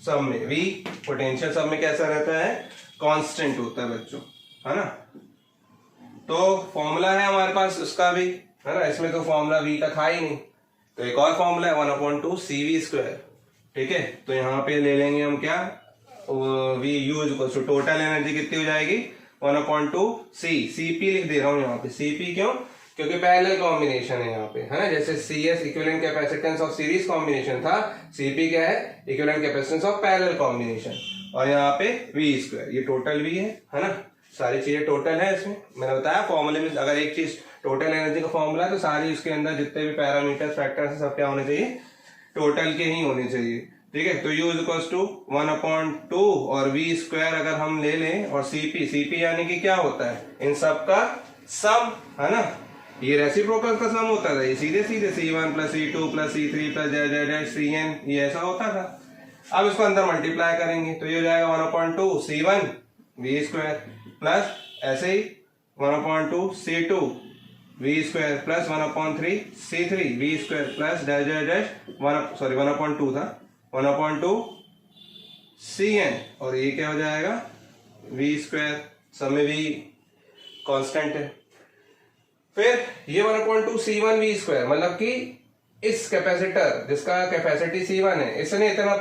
Speaker 1: सब में V, पोटेंशियल सब में कैसा रहता है, कांस्टेंट होता है बच्चों, है ना। तो फॉर्मूला है हमारे पास उसका भी, है ना, इसमें तो फॉर्मूला V का था ही नहीं, तो एक और फॉर्मूला है 1/2 CV स्क्वायर, ठीक है। तो यहाँ पे ले लेंगे हम क्या, V U equals to total energy कितनी हो जाएगी 1/2 CP लिख दे रहा हूँ यहाँ पे, CP क्यों, क्योंकि पैरेलल कॉम्बिनेशन है यहाँ पे, है ना, जैसे CS equivalent capacitance of series combination था, CP क्या है, equivalent capacitance of parallel combination, और यहाँ पे V स्क्वायर, ये टोटल V है ना, सारी चीजें टोटल है इसमें, मैंने बताया फॉर्मूले में अगर एक चीज टोटल एनर्जी का फॉर्मूला है तो सारी उसके अंदर जितने भी पैरामीटर फैक्टर्स सब क्या होने चाहिए, टोटल के ही होने चाहिए, ठीक है। तो U इक्वल्स टू 1/2 और V स्क्वायर अगर हम ले लें, और CP यानी कि क्या होता है, इन सब का सम, है ना, ये रेसिप्रोकल का सम होता था, ये सीधे सीधे C1 plus C2 plus C3 plus dash Cn, ये ऐसा होता था। अब इसको अंदर मल्टीप्लाई करेंगे तो ये हो जाएगा 1/2 C1 V स्क्वायर प्लस ऐसे ही 1/2 C2 V square plus 1/3 C3 V square plus dash dash dash 1/2 था 1/2 Cn, और ये क्या हो जाएगा V स्क्वायर, सब में V कांस्टेंट है। फिर ये 1/2 C1 V स्क्वायर, मतलब कि इस कैपेसिटर जिसका कैपेसिटी C1 है, इसने इतना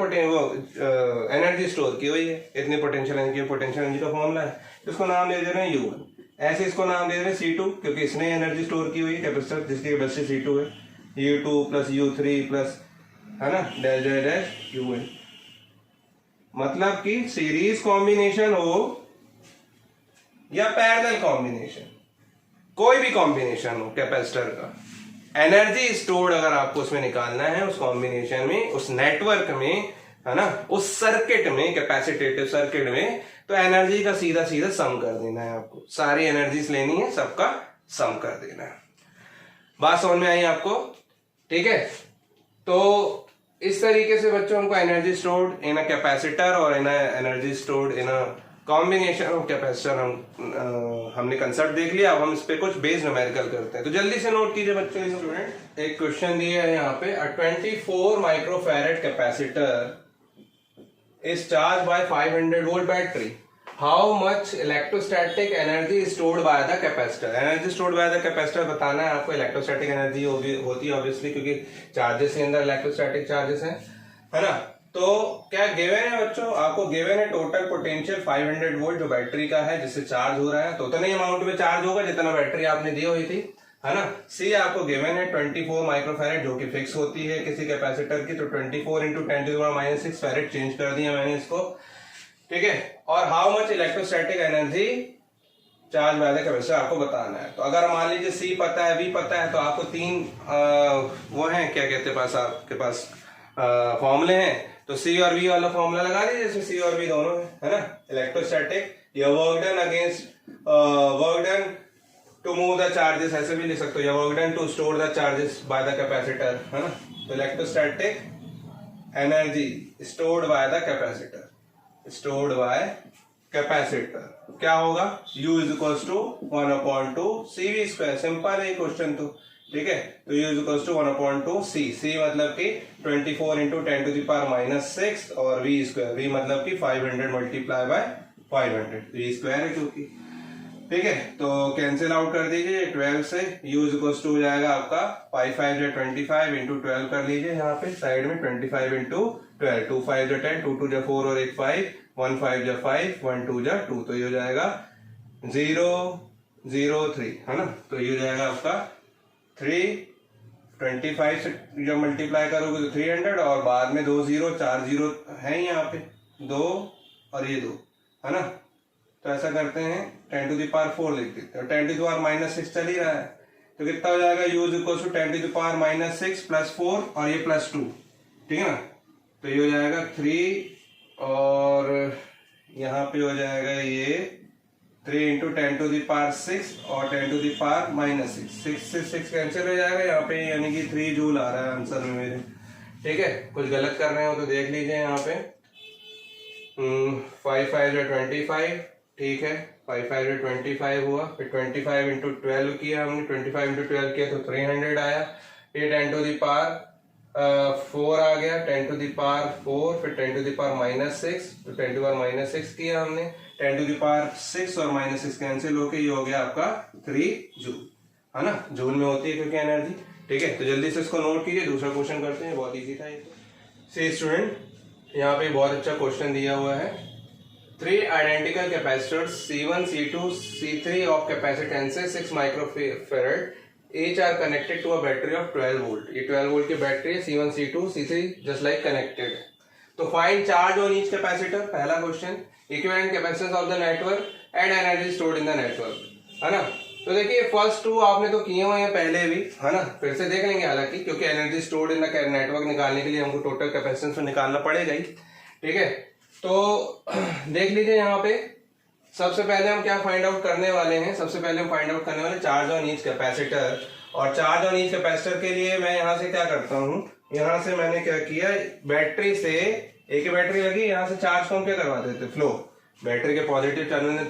Speaker 1: एनर्जी स्टोर की हुई है, इतनी पोटेंशियल एनर्जी का फॉर्मूला है, इसको नाम दे रहे हैं U1, ऐसे इसको नाम दे रहे हैं C2 क्योंकि इसने एनर्जी स्टोर की हुई है, कैपेसिटर जिसकी कैपेसिटी C2 है, U2 प्लस U3 प्लस, है ना, डैश डैश डैश UN। मतलब कि सीरीज कॉम्बिनेशन हो या पैरेलल कॉम्बिनेशन, कोई भी कॉम्बिनेशन हो कैपेसिटर का, एनर्जी स्टोर्ड अगर आपको उसमें निकालना है, उस कॉम्बिनेशन में, उस नेटवर्क में, है ना, उस सर्किट में, कैपेसिटेटिव सर्किट में, तो एनर्जी का सीधा सीधा सम कर देना है आपको, सारी एनर्जीज लेनी है, सबका सम कर देना है। बात समझ में आई आपको, ठीक है। तो इस तरीके से बच्चों हमको energy stored in a capacitor और इन energy stored in a combination of capacitor हमने कंसेप्ट देख लिया। अब हम इस पे कुछ बेस न्यूमेरिकल करते हैं। तो जल्दी से नोट कीजिए बच्चों। स्टूडेंट एक क्वेश्चन दिया है यहाँ पे, 24 microfarad capacitor is charged by 500 volt battery. How much electrostatic energy is stored by the capacitor? Energy stored by the capacitor बताना है आपको। इलेक्ट्रोस्टैटिक एनर्जी होती है ऑब्वियसली, क्योंकि चार्जेस के अंदर इलेक्ट्रोस्टैटिक चार्जेस हैं, है ना। तो क्या गिवन है बच्चों, आपको गिवन है टोटल पोटेंशियल 500 वोल्ट जो बैटरी का है जिससे चार्ज हो रहा है, तो उतने अमाउंट में चार्ज होगा जितना बैटरी आपने दी हुई थी, है ना। सी आपको गिवन है 24 माइक्रोफैरेड जो कि फिक्स होती है किसी कैपेसिटर की, तो 24 इंटू 10⁻⁻⁶ फैरेड चेंज कर दिया मैंने इसको, ठीक है। और how much electrostatic energy charge by the capacitor आपको बताना है। तो अगर मान लीजिए सी पता है, वी पता है, तो आपको तीन वो है क्या कहते हैं पास, आपके पास फॉर्मूले हैं। तो सी और वी वाला फॉर्मूला लगा दीजिए, जिसमें सी और वी दोनों है ना। इलेक्ट्रोस्टैटिक या work done against work done to move the charges, ऐसे भी लिख सकते हो, या work done to store the charges by the capacitor, है ना। तो electrostatic energy stored by the capacitor, stored by capacitor क्या होगा, U is equal to 1/2 CV square. Simple है क्वेश्चन तो, ठीक है। तो U is equal to 1/2 C, C मतलब कि 24 इंटू 10⁻⁻⁶ और V स्क्वायर, V मतलब कि 500 मल्टीप्लाई बाय 500, V स्क्वायर है क्योंकि, ठीक है। तो कैंसिल आउट कर दीजिए 12 से, U इज इक्वल टू हो जाएगा आपका 5 5 या 25 इंटू 12 कर लीजिए यहाँ पे साइड में, 25 इंटू 12, 2 5 या 10, 2 2 या 4 और 1 5, 1 5 या 5, 1 2 या 2, तो ये हो जाएगा 0 0 3, है ना। तो ये हो जाएगा आपका 325 से जब मल्टीप्लाई करोगे तो 300, और बाद में 2 0 4 0 है यहाँ पे 2 और ये 2, है ना। तो ऐसा करते हैं 10⁴ लिख देते हैं, 10⁻⁻⁶ चल ही रहा है, तो कितना हो जाएगा, U is equal to 10⁻⁻⁶ plus 4 और ये प्लस 2, ठीक है ना। तो ये हो जाएगा 3 और यहाँ पे हो जाएगा ये 3 इंटू 10⁻⁶ और 10⁻⁻⁶, 6 से 6 कैंसिल हो जाएगा यहाँ पे, यानी कि 3 जूल आ रहा है आंसर में मेरे, ठीक है। कुछ गलत कर रहे हो तो देख लीजिए यहाँ पे। 5 5 या 25, ठीक है, 5 5 या 25 हुआ, फिर 25 इंटू 12 किया हमने, 25 इंटू 12 किया तो 300 आया, फिर 10⁻4 आ गया, 10⁻4, फिर 10⁻⁻⁶, तो 10⁻�6 किया हमने, 10⁻6 और -6 कैंसिल होके ये हो गया आपका 3 जूल, है ना। जूल में होती है क्योंकि एनर्जी, ठीक है। तो जल्दी से इसको नोट कीजिए, दूसरा क्वेश्चन करते हैं, बहुत इजी था ये तो। सी स्टूडेंट, यहाँ पे बहुत अच्छा क्वेश्चन दिया हुआ है, 3 identical capacitors C1 C2 C3 of capacitances 6 microfarad each are connected to a battery of 12 volt। ये 12 वोल्ट की बैटरी है, C1 C2 C3 just like connected है। तो find charge on each capacitor, पहला question, equivalent capacitance of the network and energy stored in the network, है ना। तो देखिए फर्स्ट 2 आपने तो किए हुए हैं पहले भी, है ना, फिर से देख लेंगे, हालांकि क्योंकि energy stored in the network निकालने के लिए हमको टोटल कैपेसिटेंस तो निकालना पड़ेगा ही, ठीक है। तो देख लीजिए यहाँ पे सबसे पहले हम क्या फाइंड आउट करने वाले हैं, सबसे पहले हम फाइंड आउट करने वाले चार्ज ऑन ईच कैपेसिटर। और चार्ज ऑन ईच कैपेसिटर के लिए मैं यहाँ से क्या करता हूँ, यहाँ से मैंने क्या किया, बैटरी से, एक ही बैटरी लगी, यहाँ से चार्ज को हम क्या करवा देते, फ्लो, बैटरी के पॉजिटिव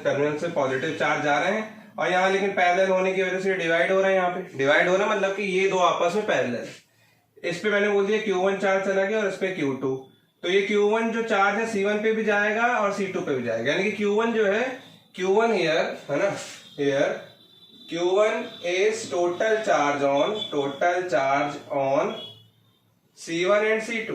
Speaker 1: टर्मिनल से पॉजिटिव चार्ज जा रहे हैं, और यहाँ लेकिन पैरेलल होने की वजह से डिवाइड हो रहे हैं, यहाँ पे डिवाइड हो रहा है मतलब कि ये दो आपस में पैरेलल, इस पे मैंने बोल दिया Q1 चार्ज चला गया और इस पे Q2, तो ये Q1 जो चार्ज है C1 पे भी जाएगा और C2 पे भी जाएगा, यानी कि Q1 जो है, Q1 हियर, है ना, here Q1 is total charge on C1 and C2,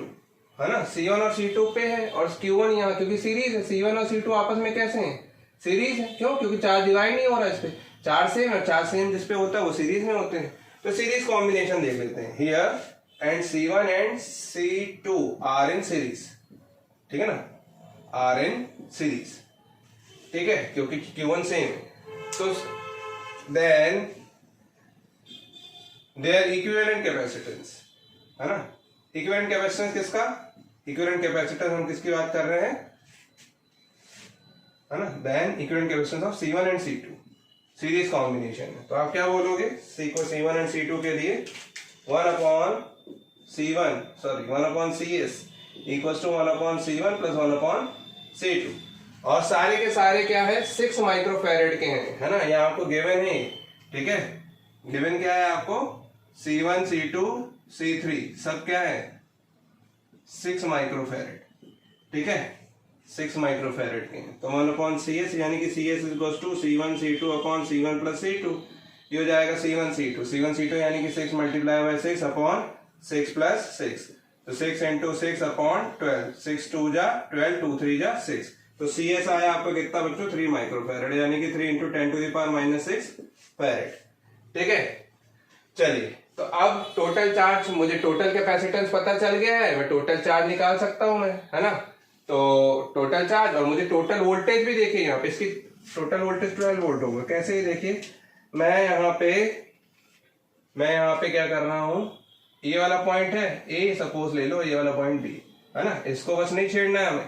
Speaker 1: है ना, C1 और C2 पे है, और Q1 यहाँ क्योंकि सीरीज है, C1 और C2 आपस में कैसे हैं, सीरीज है, क्यों, क्योंकि चार्ज डिवाइड नहीं हो रहा है, इस पे चार्ज सेम है, चार्ज सेम जिसपे होता है वो सीरीज में होते हैं। तो सीरीज कॉम्बिनेशन देख लेते हैं, here and C1 and C2 are in series, ठीक है ना, आर इन सीरीज, ठीक है, क्योंकि Q1 सेम है। तो देन देयर इक्विवेलेंट कैपेसिटेंस, है ना, इक्विवेलेंट कैपेसिटेंस किसका, इक्विवेलेंट कैपेसिटेंस हम किसकी बात कर रहे हैं, है ना, then equivalent capacitance of C1 and C2 series combination है। तो आप क्या बोलोगे, C को C1 एंड C2 के लिए 1/, CS equal to 1/C1 plus 1/C2। और सारे के सारे क्या है 6 माइक्रोफैरेड के हैं, है ना। यहाँ आपको गिवन है, ठीक है, गिवन क्या है आपको C1 C2 C3 सब क्या है 6 माइक्रोफैरेड, ठीक है, 6 माइक्रोफैरेड के हैं। तो 1/CS यानी कि CS equal to C1 C2 upon C1 plus C2। ये हो जाएगा C1 C2 यानी कि 6 मल्टीप्लाई बाय 6 अपॉन 6 प्लस 6, तो 6 इंटू 6 अपॉन 12, 6 2 जा 12, 2 3 जा 6। तो CS आया आपको कितना बच्चों 3 माइक्रोफैरेड यानी कि 3 into 10 to the power -6 farad, ठीक है। चलिए, तो अब टोटल चार्ज, मुझे टोटल कैपेसिटेंस पता चल गया है, मैं टोटल चार्ज निकाल सकता हूं मैं, है ना। तो टोटल चार्ज, और मुझे टोटल वोल्टेज भी देखिए यहाँ पे, इसकी टोटल वोल्टेज 12 वोल्ट होगा। कैसे, ये देखिए मैं यहाँ पे क्या कर रहा हूं, ये वाला पॉइंट है ए, सपोज ले लो, ये वाला पॉइंट बी, है ना। इसको बस नहीं छेड़ना है हमें।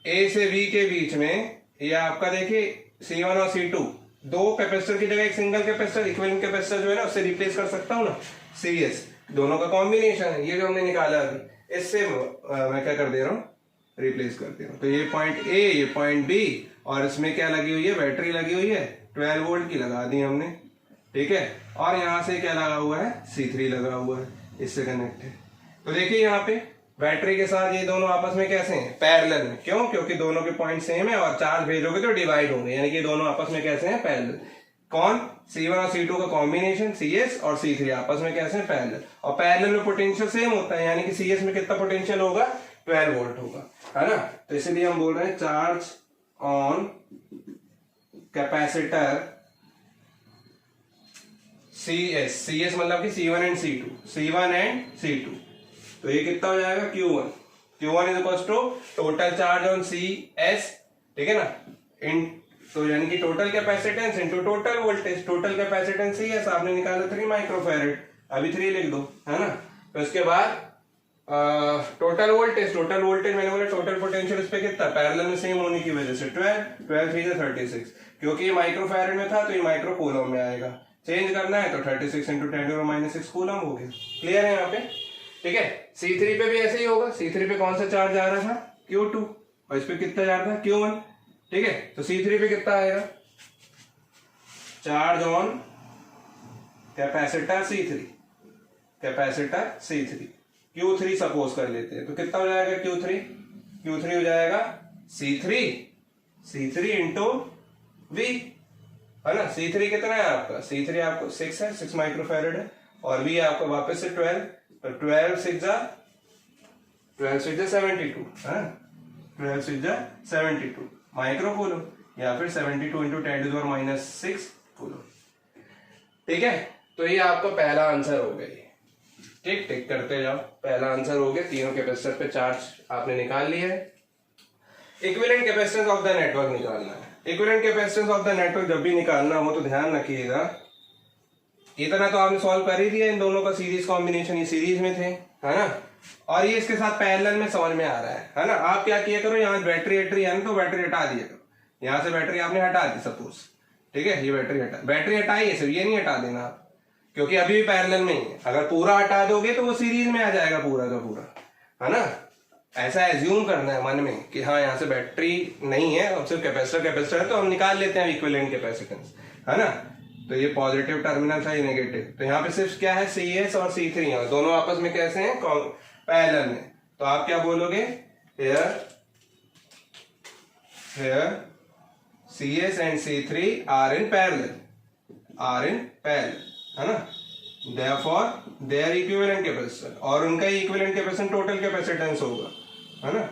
Speaker 1: ए से बी के बीच में ये आपका देखिए C1 और C2, दो कैपेसिटर की जगह एक सिंगल कैपेसिटर, इक्विवेलेंट कैपेसिटर जो है ना उससे रिप्लेस कर सकता हूँ ना, CS दोनों का कॉम्बिनेशन है, ये जो हमने निकाला अभी, इससे मैं क्या कर दे रहा हूँ, रिप्लेस कर दे रहा हूँ। तो ये पॉइंट ए, ये पॉइंट बी, और इसमें क्या लगी हुई है, बैटरी लगी हुई है 12 वोल्ट की लगा दी हमने, ठीक है। और यहाँ से क्या लगा हुआ है, C3 लगा हुआ है, इससे कनेक्ट है। तो देखिए यहाँ पे बैटरी के साथ ये दोनों आपस में कैसे हैं, पैरेलल में। क्यों, क्योंकि दोनों के पॉइंट सेम है, और चार्ज भेजोगे तो डिवाइड होंगे, यानी कि दोनों आपस में कैसे हैं, पैरेलल। कौन, C1 और C2 का कॉम्बिनेशन, CS और C3 आपस में कैसे हैं, पैरेलल। और पैरेलल में पोटेंशियल सेम होता है, यानी कि CS में कितना पोटेंशियल होगा, 12 वोल्ट होगा, है ना। तो इसलिए हम बोल रहे हैं चार्ज ऑन कैपेसिटर CS मतलब कि C1 एंड C2। तो ये कितना हो जाएगा Q1 is equal to total charge on CS, ठीक है ना, इन, तो यानी कि total capacitance into total voltage. Total capacitance CS आपने निकाला 3 माइक्रोफैरेड, अभी 3 लिख दो, है ना। तो इसके बाद टोटल वोल्टेज मैंने बोला टोटल पोटेंशियल इस पे कितना, पैरेलल में सेम होने की वजह से 12 3 से 36, क्योंकि ये माइक्रोफैरेड में था तो ये माइक्रो कूलम में आएगा, चेंज करना है तो 36 इंटू 10⁻⁶ कूलम हो गया। क्लियर है यहाँ पे, ठीक है। C3 पे भी ऐसे ही होगा, C3 पे कौन सा चार्ज आ रहा था, Q2, और इस पे कितना जा रहा था, Q1, ठीक है। तो C3 पे कितना आएगा, charge on capacitor C3 Q3 suppose कर लेते हैं, तो कितना हो जाएगा Q3 हो जाएगा C3 इंटू V, है ना। C3 कितना है आपका, C3 आपको 6 है, 6 माइक्रोफैरेड है, और V आपको वापस से 12, तो 12 6 जा 72, है, 12 6 जा 72 माइक्रो कूलम, या फिर 72 इंटू 10⁻⁶ कूलम, ठीक है। तो ये आपका पहला आंसर हो गया, ठीक, टिक करते जाओ, पहला आंसर हो गया। तीनों कैपेसिटर पे चार्ज आपने निकाल लिया है। Equivalent capacitance of the network निकालना है। Equivalent capacitance of the network जब भी निकालना हो तो ध्यान रखिएगा, इतना तो आपने सॉल्व कर ही दिया, इन दोनों का सीरीज कॉम्बिनेशन, ये सीरीज में थे, है ना, और ये इसके साथ पैरेलल में समझ में आ रहा है ना। आप क्या किया करो, यहाँ बैटरी है ना, तो बैटरी हटा दिया करो, यहाँ से बैटरी आपने हटा दी सपोज, ठीक है, ये बैटरी हटाई है, सिर्फ ये नहीं हटा देना आप, क्योंकि अभी भी पैरेलल में ही है। अगर पूरा हटा दोगे तो वो सीरीज में आ जाएगा पूरा का पूरा, है ना। ऐसा एज्यूम करना है मन में कि हाँ यहाँ से बैटरी नहीं है और सिर्फ कैपेसिटर है, तो हम निकाल लेते हैं इक्विवेलेंट कैपेसिटेंस, है ना। तो ये पॉजिटिव टर्मिनल था, ये नेगेटिव, तो यहाँ पे सिर्फ क्या है CS और C3 है, दोनों आपस में कैसे हैं, पैरेलल में। तो आप क्या बोलोगे, here CS and C3 are in parallel, है ना। Therefore their equivalent कैपेसिटेंस, और उनका इक्विवेलेंट कैपेसिटेंस टोटल कैपेसिटेंस होगा, है ना।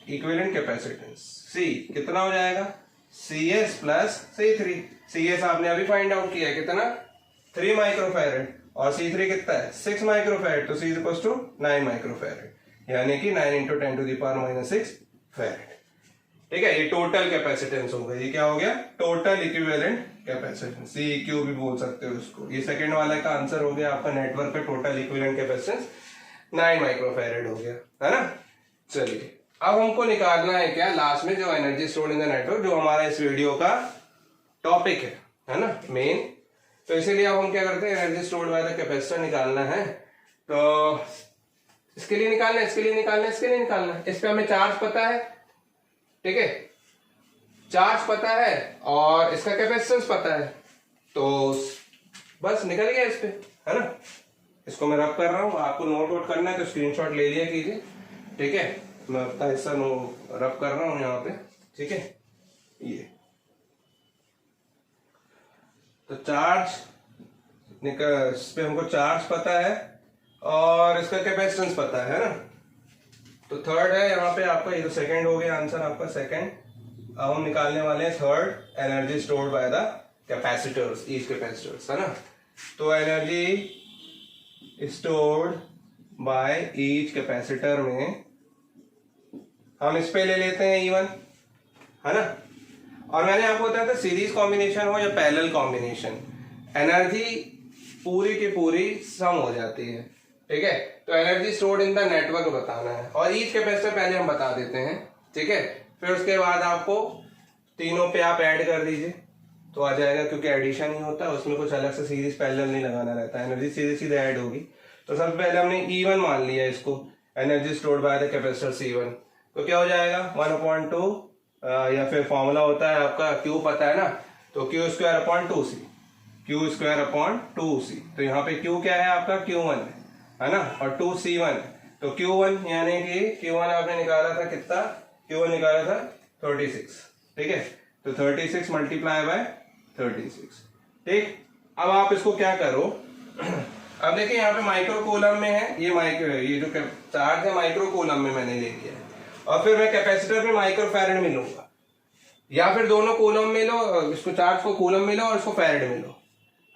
Speaker 1: इक्विवेलेंट कैपेसिटेंस C कितना हो जाएगा, CS प्लस C3। CS आपने अभी फाइंड आउट किया कितना, 3 माइक्रोफैरेड, और C3 कितना है 6 माइक्रोफैरेड, तो C इक्वल्स टू 9 माइक्रोफैरेड, यानी कि 9 इंटू 10⁻⁶ फैरेड, ठीक है। ये टोटल कैपेसिटेंस हो गया, ये क्या हो गया, टोटल इक्विवेलेंट कैपेसिटेंस, CEQ भी बोल सकते हो इसको। ये सेकंड वाला का आंसर हो गया आपका, नेटवर्क पे टोटल इक्विवेलेंट कैपेसिटेंस 9 माइक्रोफैरेड हो गया, है ना। चलिए, अब हमको निकालना है क्या, लास्ट में जो energy stored in the network, जो हमारा इस वीडियो का टॉपिक है ना, मेन। तो इसीलिए अब हम क्या करते हैं, energy stored by the capacitor निकालना है। तो इसके लिए निकालना है, इसके लिए निकालना है, इसके लिए निकालना है। इस पे हमें चार्ज पता है, ठीक है, चार्ज पता है और इसका कैपेसिटेंस पता है, तो बस निकल गया इस पे, है ना। इसको मैं रब कर रहा हूँ, आपको नोट आउट करना है तो स्क्रीनशॉट ले लिया कीजिए, ठीक है। मैं अपना हिस्सा रब कर रहा हूँ यहाँ पे, ठीक है। ये तो चार्ज निकल, इस पे हमको चार्ज पता है और इसका कैपेसिटेंस पता है ना। तो थर्ड है यहाँ पे आपका, ये तो सेकंड हो गया आंसर आपका, सेकंड। अब हम निकालने वाले हैं third, energy stored by the capacitors, each capacitors, है ना। तो energy stored by each capacitor में हम इस पे ले लेते हैं E1, है ना। और मैंने आपको बताया था सीरीज कॉम्बिनेशन हो या पैरेलल कॉम्बिनेशन, एनर्जी पूरी की पूरी सम हो जाती है, ठीक है। तो energy stored in the network बताना है और ईच कैपेसिटर पहले हम बता देते हैं, ठीक है। फिर उसके बाद आपको तीनों पे आप ऐड कर दीजिए तो आ जाएगा, क्योंकि एडिशन ही होता है, उसमें कुछ अलग से सीरीज पैरेलल नहीं लगाना रहता है, एनर्जी सीधे ऐड होगी। तो सबसे पहले हमने E1 मान लिया इसको, energy stored by the capacitor C1, तो क्या हो जाएगा 1/2, या फिर फॉर्मूला होता है आपका Q पता है ना, तो Q²/2C, Q²/2C। तो यहाँ पे Q क्या है आपका, Q1 है ना, और 2 C1, तो Q1 यानी कि Q1 आपने निकाला था कितना, Q1 निकाला था 36, ठीक है। तो 36 मल्टीप्लाई बाय 36, ठीक। अब आप इसको क्या करो, अब देखिए यहाँ पे माइक्रो कूलम में है, ये जो चार्ज है माइक्रो कूलम में मैंने ले लिया है, और फिर मैं कैपेसिटर में माइक्रो फैरेड में लूंगा, या फिर दोनों कूलम में लो, इसको चार्ज को कूलम में लो और इसको फैरेड में लो,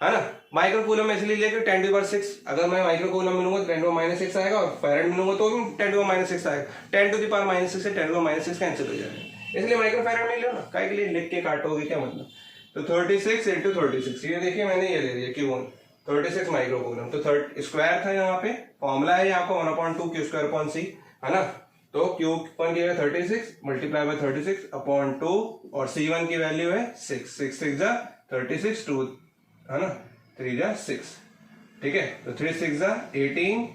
Speaker 1: है ना। माइक्रो कूलम में इसलिए लेकर 10⁻⁶, अगर मैं माइक्रो कूलम में लूंगा तो 10⁻⁶ आएगा, और फैरेड में लूंगा तो भी 10⁻⁶ आएगा। 10⁻⁻⁶ से 10⁻⁶ कैंसिल हो जाएगा, इसलिए माइक्रो फैरेड में लो ना, काय के लिए लिख के काटोगे क्या मतलब। तो 36 × 36, ये देखिए मैंने ये ले लिया Q1, 36 माइक्रो कूलम। तो स्क्वायर था यहाँ पे, फॉर्मूला है आपका 1/2 Q²/C, है ना। तो Q1 की है 36 मल्टीप्लाई बाय 36/2, और C1 की वैल्यू है 6, 6 6 जा 36, 2 है ना, 3 जा 6, ठीक है। तो 3 6 जा 18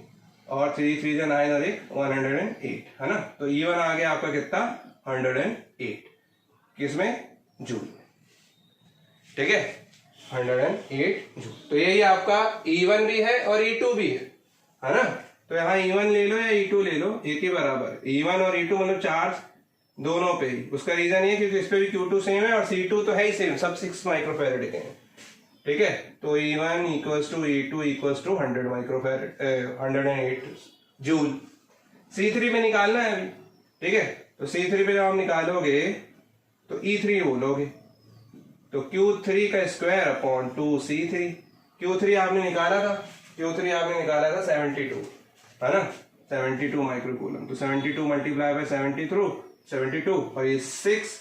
Speaker 1: और 3 3 जा 9 और 108, है ना। तो E1 आ गया आपका कितना, 108, किसमें, जूल, ठीक है, 108 जूल। तो यही आपका E1 भी है और E2 भी है ना। तो यहाँ E1 ले लो या E2 ले लो, एक ही बराबर, E1 और E2 मतलब चार्ज दोनों पे ही। उसका रीजन ये क्योंकि इस पे भी Q2 सेम है और C2 तो है ही सेम, सब 6 माइक्रोफैरेड के हैं, ठीक है। तो E1 = E2 = 100 microfarad, 108 joule. C3 में निकालना है अभी, ठीक है। तो C3 पे जब आप निकालोगे तो E3 बोलोगे, तो Q3 का स्क्वायर/2 C3, Q3 आपने निकाला था, Q3 आपने निकाला था 72, है ना, 72 माइक्रो कूलम। तो 72 मल्टीप्लाई बाय 72, और ये 6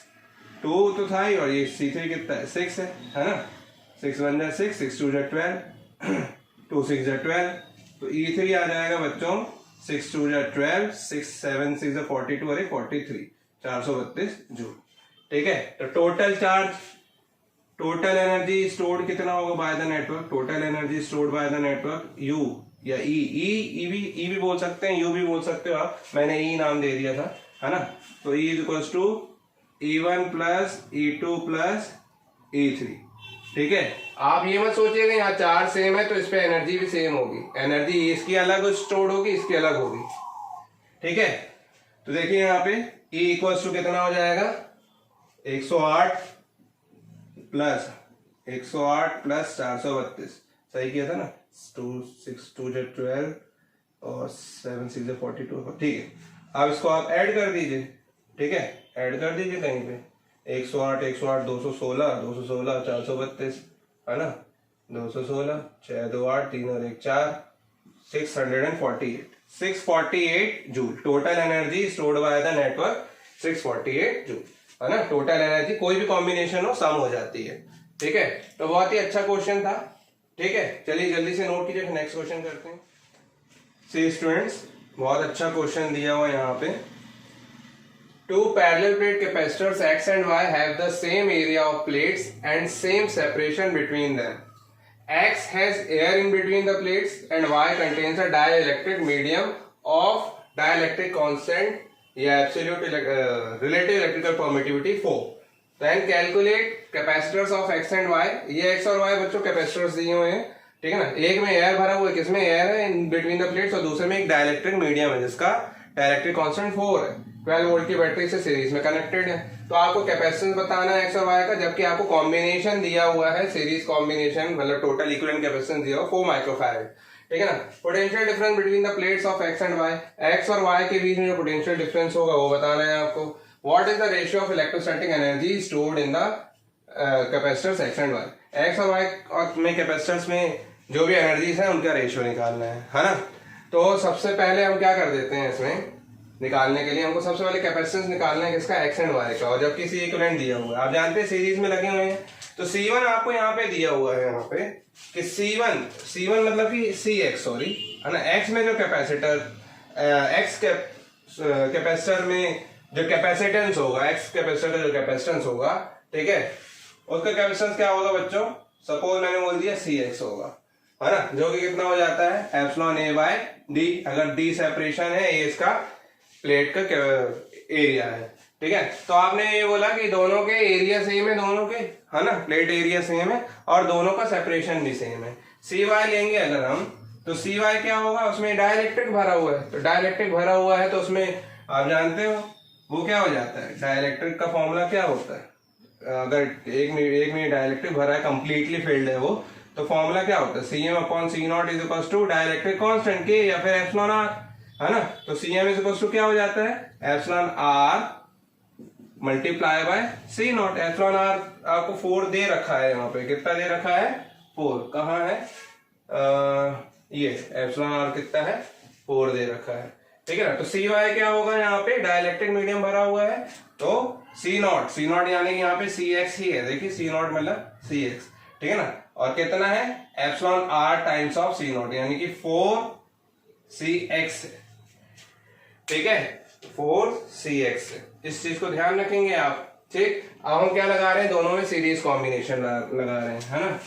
Speaker 1: 2 तो था ही, और ये C3 कितना है, 6 है ना। 6 1 जा 6, 6 2 जा 12, 2 6 जा 12। तो E3 आ जाएगा बच्चों 6 2 जा 12, 6 7 6 जा 42 और 43, 432 जूल, ठीक है। तो total charge, total energy stored कितना होगा by the network, total energy stored by the network U या ई भी बोल सकते हैं, U भी बोल सकते हो आप, मैंने E नाम दे दिया था, है ना। तो E = E1 + E2 + E3, ठीक है। आप ये मत सोचिएगा यहाँ चार्ज सेम है तो इस पे एनर्जी भी सेम होगी, एनर्जी इसकी अलग स्टोर्ड होगी, इसकी अलग होगी, ठीक है। तो देखिए यहाँ पे E = कितना हो जाएगा, 108 + 432, सही किया था ना, 2 6 2 जा 12 और 7 6 जा 42, ठीक है। अब इसको आप ऐड कर दीजिए, ठीक है, ऐड कर दीजिए कहीं पे, 108 108 216 216 432, है ना, 216 6 2 8 3 और 1 4, 648 joule. Total energy stored by the network 648 joule, है ना। टोटल एनर्जी कोई भी कॉम्बिनेशन हो सम हो जाती है, ठीक है। तो बहुत ही अच्छा क्वेश्चन था, ठीक है। चलिए जल्दी से नोट कीजिए, नेक्स्ट क्वेश्चन करते हैं। सी स्टूडेंट्स, बहुत अच्छा क्वेश्चन दिया हुआ यहाँ पे। Two parallel plate capacitors X and Y have the same area of plates and same separation between them. X has air in between the plates and Y contains a dielectric medium of dielectric constant या absolute relative electrical permittivity 4. Then calculate capacitors of X and Y. ये X और Y बच्चों capacitors दिए हुए हैं, ठीक है ना। एक में एयर भरा हुआ है, किसमें एयर है इन बिटवीन द प्लेट्स, और दूसरे में एक डाइलेक्ट्रिक मीडियम है जिसका डाइलेक्ट्रिक कांस्टेंट 4 है, 12 वोल्ट की बैटरी से सीरीज में कनेक्टेड है। तो आपको कैपेसिटेंस बताना है एक्स और वाई का, जबकि आपको कॉम्बिनेशन दिया हुआ है सीरीज कॉम्बिनेशन, मतलब टोटल इक्विवेलेंट कैपेसिटेंस दिया हुआ 4 माइक्रोफैरेड, ठीक है ना। Potential difference between the plates of X and Y, X और वाई के बीच में जो पोटेंशियल डिफरेंस होगा वो बताना है आपको। What is the ratio of electrostatic energy stored in the capacitors X and Y, X और वाई में कैपेसिटर्स में जो भी एनर्जीज है उनका रेशियो निकालना है ना। तो सबसे पहले हम क्या कर देते हैं, इसमें निकालने के लिए हमको सबसे पहले कैपेसिटेंस निकालना है किसका, एक्स एंड वाई का, और जबकि सी इक्विवेलेंट दिया हुआ है, आप जानते हैं सीरीज में लगे हुए हैं। तो C1 आपको यहाँ पे दिया हुआ है, यहाँ पे कि C1 मतलब कि CX सॉरी है ना, X में जो कैपेसिटर X कैपेसिटर में जो कैपेसिटेंस होगा, X कैपेसिटर का जो कैपेसिटेंस होगा, ठीक है, उसका कैपेसिटेंस क्या होगा बच्चों, सपोज मैंने बोल दिया CX होगा, है ना, जो कि कितना हो जाता है एप्सिलॉन A बाय D। अगर D सेपरेशन है, A इसका प्लेट का एरिया है, ठीक है। तो आपने ये बोला कि दोनों के एरिया सेम है, दोनों के, है ना, प्लेट एरिया सेम है और दोनों का सेपरेशन भी सेम है। CY लेंगे अगर हम, तो CY क्या होगा, उसमें डाइलेक्ट्रिक भरा हुआ है, तो डाइलेक्ट्रिक भरा हुआ है तो उसमें आप जानते हो वो क्या हो जाता है, डाइलेक्ट्रिक का फॉर्मूला क्या होता है, अगर एक में डाइलेक्ट्रिक भरा है, कंप्लीटली फिल्ड है वो, तो फॉर्मूला क्या होता है, Cm upon C0 is equal to dielectric constant K या फिर एप्सिलॉन R, है ना। तो Cm इज इक्वल टू क्या हो जाता है, epsilon R multiply by C0। Epsilon R आपको 4 दे रखा है, यहाँ पे कितना दे रखा है, 4, कहाँ है, ये एप्सिलॉन R कितना है, 4 दे रखा है, ठीक है ना। तो CY क्या होगा, यहाँ पे डाइलेक्ट्रिक मीडियम भरा हुआ है, तो C0 यानी कि यहाँ पे CX ही है, देखिए C0 मतलब CX, ठीक है ना। और कितना है, epsilon R times of C0 यानी कि 4CX, ठीक है, 4CX। इस चीज को ध्यान रखेंगे आप, ठीक। अब हम क्या लगा रहे हैं, दोनों में सीरीज कॉम्बिनेशन लगा रहे हैं, है ना।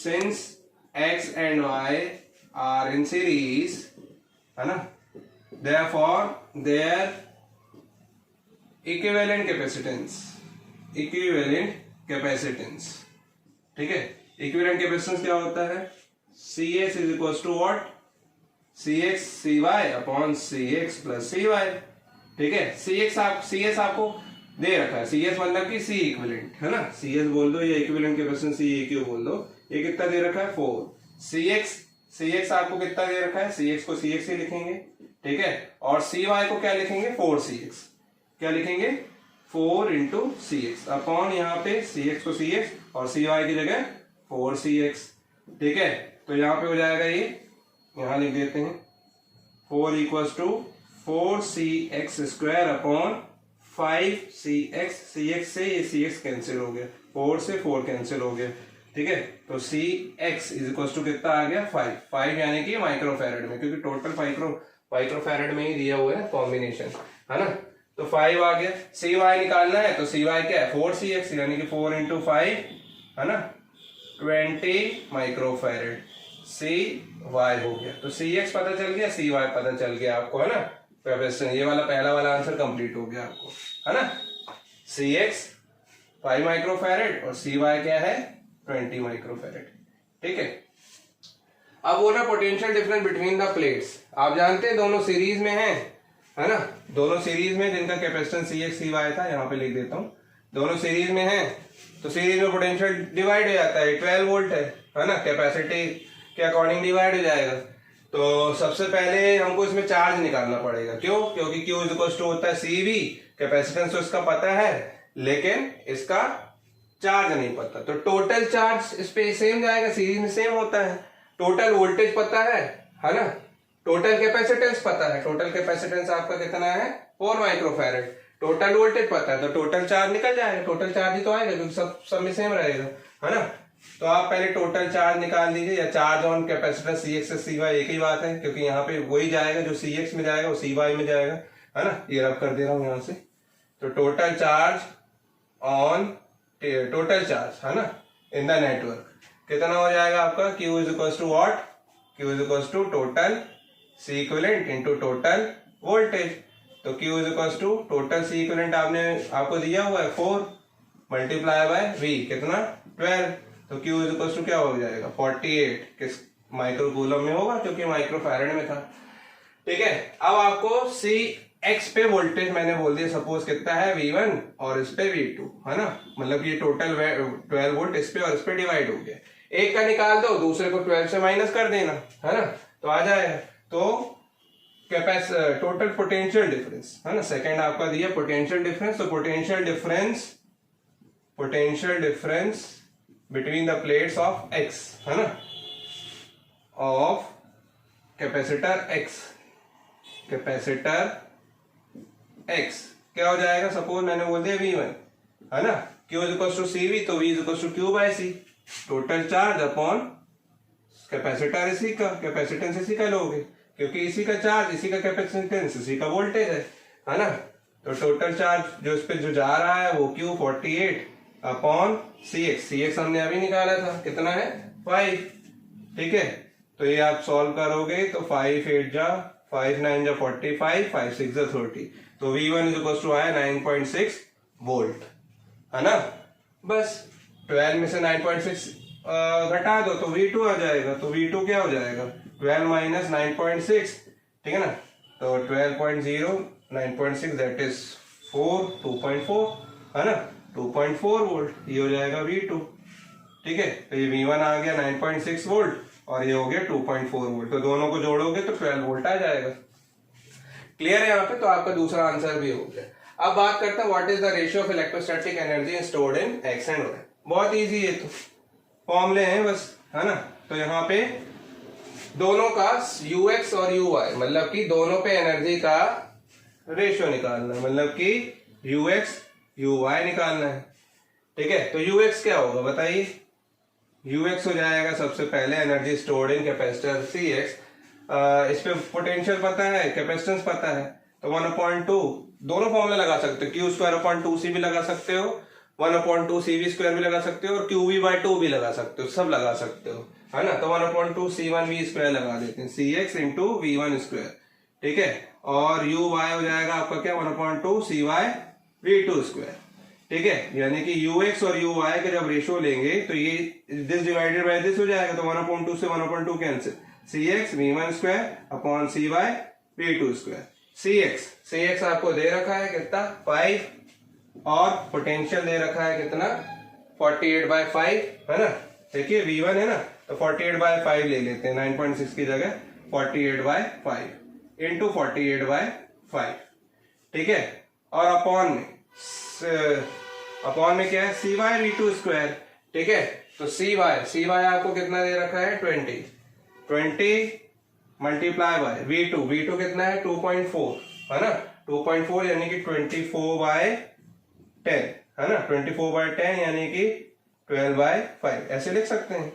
Speaker 1: Since X and Y are in series, है ना, therefore their equivalent capacitance, ठीक है। इक्विवेलेंट कैपेसिटेंस क्या होता है, CS is equal to what, CX CY upon CX plus CY, ठीक है। CS आपको दे रखा है, CS मतलब कि C इक्विवेलेंट, है ना, CS बोल दो या इक्विवेलेंट कैपेसिटेंस CEQ बोल दो, ये कितना दे रखा है 4। CX आपको कितना दे रखा है, CX को CX ही लिखेंगे, ठीक है, और CY को क्या लिखेंगे, 4CX, क्या लिखेंगे, 4 इंटू CX अपॉन यहाँ पे CX को CX और CY की जगह 4CX, ठीक है। तो यहाँ पे हो जाएगा, ये यहाँ लिख देते हैं, 4 equals to 4CX square upon 5CX, CX से ये CX कैंसिल हो गया, 4 से 4 कैंसिल हो गया, ठीक है। तो CX इज इक्वल्स टू कितना आ गया, 5 यानी कि माइक्रोफैरेड में, क्योंकि टोटल माइक्रोफैरेड में ही दिया हुआ है कॉम्बिनेशन, है ना। तो 5 आ गया। CY निकालना है, तो CY क्या है, 4CX यानी कि 4 इंटू 5, है ना, 20 माइक्रोफैरेड, CY हो गया। तो CX पता चल गया, CY पता चल गया आपको, है ना। कैपेसिटेंस, ये वाला पहला वाला आंसर कंप्लीट हो गया आपको, है ना। CX 5 माइक्रोफैरेड और CY क्या है, 20 माइक्रोफैरेड, ठीक है। अब बोला potential difference between the plates, आप जानते हैं दोनों सीरीज में है ना, दोनों सीरीज में जिनका कैपेसिटेंस CX CY था, यहाँ पे लिख देता हूँ, दोनों सीरीज में है, तो सीरीज में पोटेंशियल डिवाइड हो जाता है, 12 वोल्ट है ना, कैपेसिटी के अकॉर्डिंग डिवाइड हो जाएगा। तो सबसे पहले हमको इसमें चार्ज निकालना पड़ेगा, क्यों, क्योंकि Q इज इक्वल टू होता है CV, कैपेसिटेंस तो इसका पता है लेकिन इसका चार्ज नहीं पता, तो टोटल चार्ज इस पे सेम जाएगा, सीरीज में सेम होता है। टोटल वोल्टेज पता है ना, टोटल कैपेसिटेंस पता है, टोटल कैपेसिटेंस आपका कितना है, 4 माइक्रोफैरेड, टोटल वोल्टेज पता है, तो टोटल चार्ज निकल जाएगा, टोटल चार्ज ही तो आएगा क्योंकि सब में सेम रहेगा, है ना। तो आप पहले टोटल चार्ज निकाल दीजिए, या चार्ज ऑन कैपेसिटर CX से CY एक ही बात है, क्योंकि यहाँ पे वही जाएगा जो CX में जाएगा वो CY में जाएगा, है ना। ये रब कर दे रहा हूं यहाँ से, तो टोटल चार्ज है ना, इन द नेटवर्क, कितना हो जाएगा आपका Q is equal to what, Q is equal to total C equivalent into total voltage. तो Q is equal to total C equivalent आपको दिया हुआ है 4 मल्टीप्लाई बाय V कितना 12, तो Q इज इक्वल टू क्या हो जाएगा 48 किस माइक्रो कूलम में होगा क्योंकि माइक्रो फैराड में था। ठीक है, अब आपको सी एक्स पे वोल्टेज मैंने बोल दिया सपोज कितना है V1 और इस पे V2 है ना, मतलब ये टोटल 12 वोल्ट इस पे और इस पे डिवाइड हो गया। एक का निकाल दो, दूसरे को 12 से माइनस कर देना है ना, तो आ जाएगा। तो टोटल पोटेंशियल डिफरेंस है ना, सेकंड आपका दिया पोटेंशियल डिफरेंस, तो potential difference between the plates of x है ना, ऑफ कैपेसिटर एक्स क्या हो जाएगा, सपोज मैंने बोल दिया V1 है ना, Q is equal to CV, तो V is equal to Q by C, total charge upon capacitor इसी का, कैपेसिटेंस इसी का लोगे क्योंकि इसी का चार्ज इसी का कैपेसिटेंस इसी का वोल्टेज है ना। तो टोटल चार्ज जो इस पे जो जा रहा है वो Q 48 अपॉन CX हमने अभी निकाला था कितना है 5। ठीक है, तो ये आप सॉल्व करोगे तो 5 8 जा 5 9 जा 45 5 6 जा 30, तो V1 इज इक्वल टू आया 9.6 वोल्ट है ना। बस 12 में से 9.6 घटा दो तो V2 आ जाएगा, तो V2 क्या हो जाएगा 12 माइनस 9.6, ठीक है ना, तो 12.0 9.6 दैट इज 2.4 है ना, 2.4 वोल्ट ये हो जाएगा V2। ठीक है, तो ये V1 आ गया 9.6 वोल्ट और ये हो गया 2.4 वोल्ट, तो दोनों को जोड़ोगे तो 12 वोल्ट आ जाएगा। क्लियर है यहाँ पे, तो आपका दूसरा आंसर भी हो गया। अब बात करते हैं what is the ratio of electrostatic energy stored in X and Y. बहुत इजी है, तो फॉर्मूले हैं बस है ना। तो यहाँ पे दोनों का ux और uy मतलब कि दोनों पे एनर्जी का रेशियो निकालना है, मतलब कि ux uy निकालना है। ठीक है, तो ux क्या होगा बताइए, ux हो जाएगा सबसे पहले एनर्जी स्टोर्ड इन कैपेसिटर Cx, इस पे पोटेंशियल पता है कैपेसिटेंस पता है, तो 1/2 दोनों फॉर्मूला लगा सकते हो, Q स्क्वायर अपॉन 2C भी लगा सकते हो, 1/2 CV स्क्वायर भी लगा सकते हो और QV/2 भी लगा सकते हो, सब लगा सकते हो है ना। तो 1/2 C1V स्क्वायर लगा देते हैं, CX इंटू V1 स्क्वायर। ठीक है, और UY हो जाएगा आपका क्या 1/2 CY/V2 स्क्वायर। ठीक है, यानी कि UX और UY के जब रेशियो लेंगे तो ये दिस डिवाइडेड बाय दिस हो जाएगा, तो 1/2 से 1/2 cancel, CX V1 square upon CY/V2 square. CX आपको दे रखा है कितना 5 और पोटेंशियल दे रखा है कितना 48/5 है ना। देखिए V1 है ना, तो 48/5 ले लेते हैं, 9.6 की जगह 48/5 इंटू 48/5। ठीक है, और अपॉन में क्या है CY/V2 स्क्वायर। ठीक है, तो CY आपको कितना दे रखा है 20 मल्टीप्लाई बाय V2 कितना है 2.4 है ना, 2.4 यानी कि 24/10 है ना, 24/10 यानी कि 12/5 ऐसे लिख सकते हैं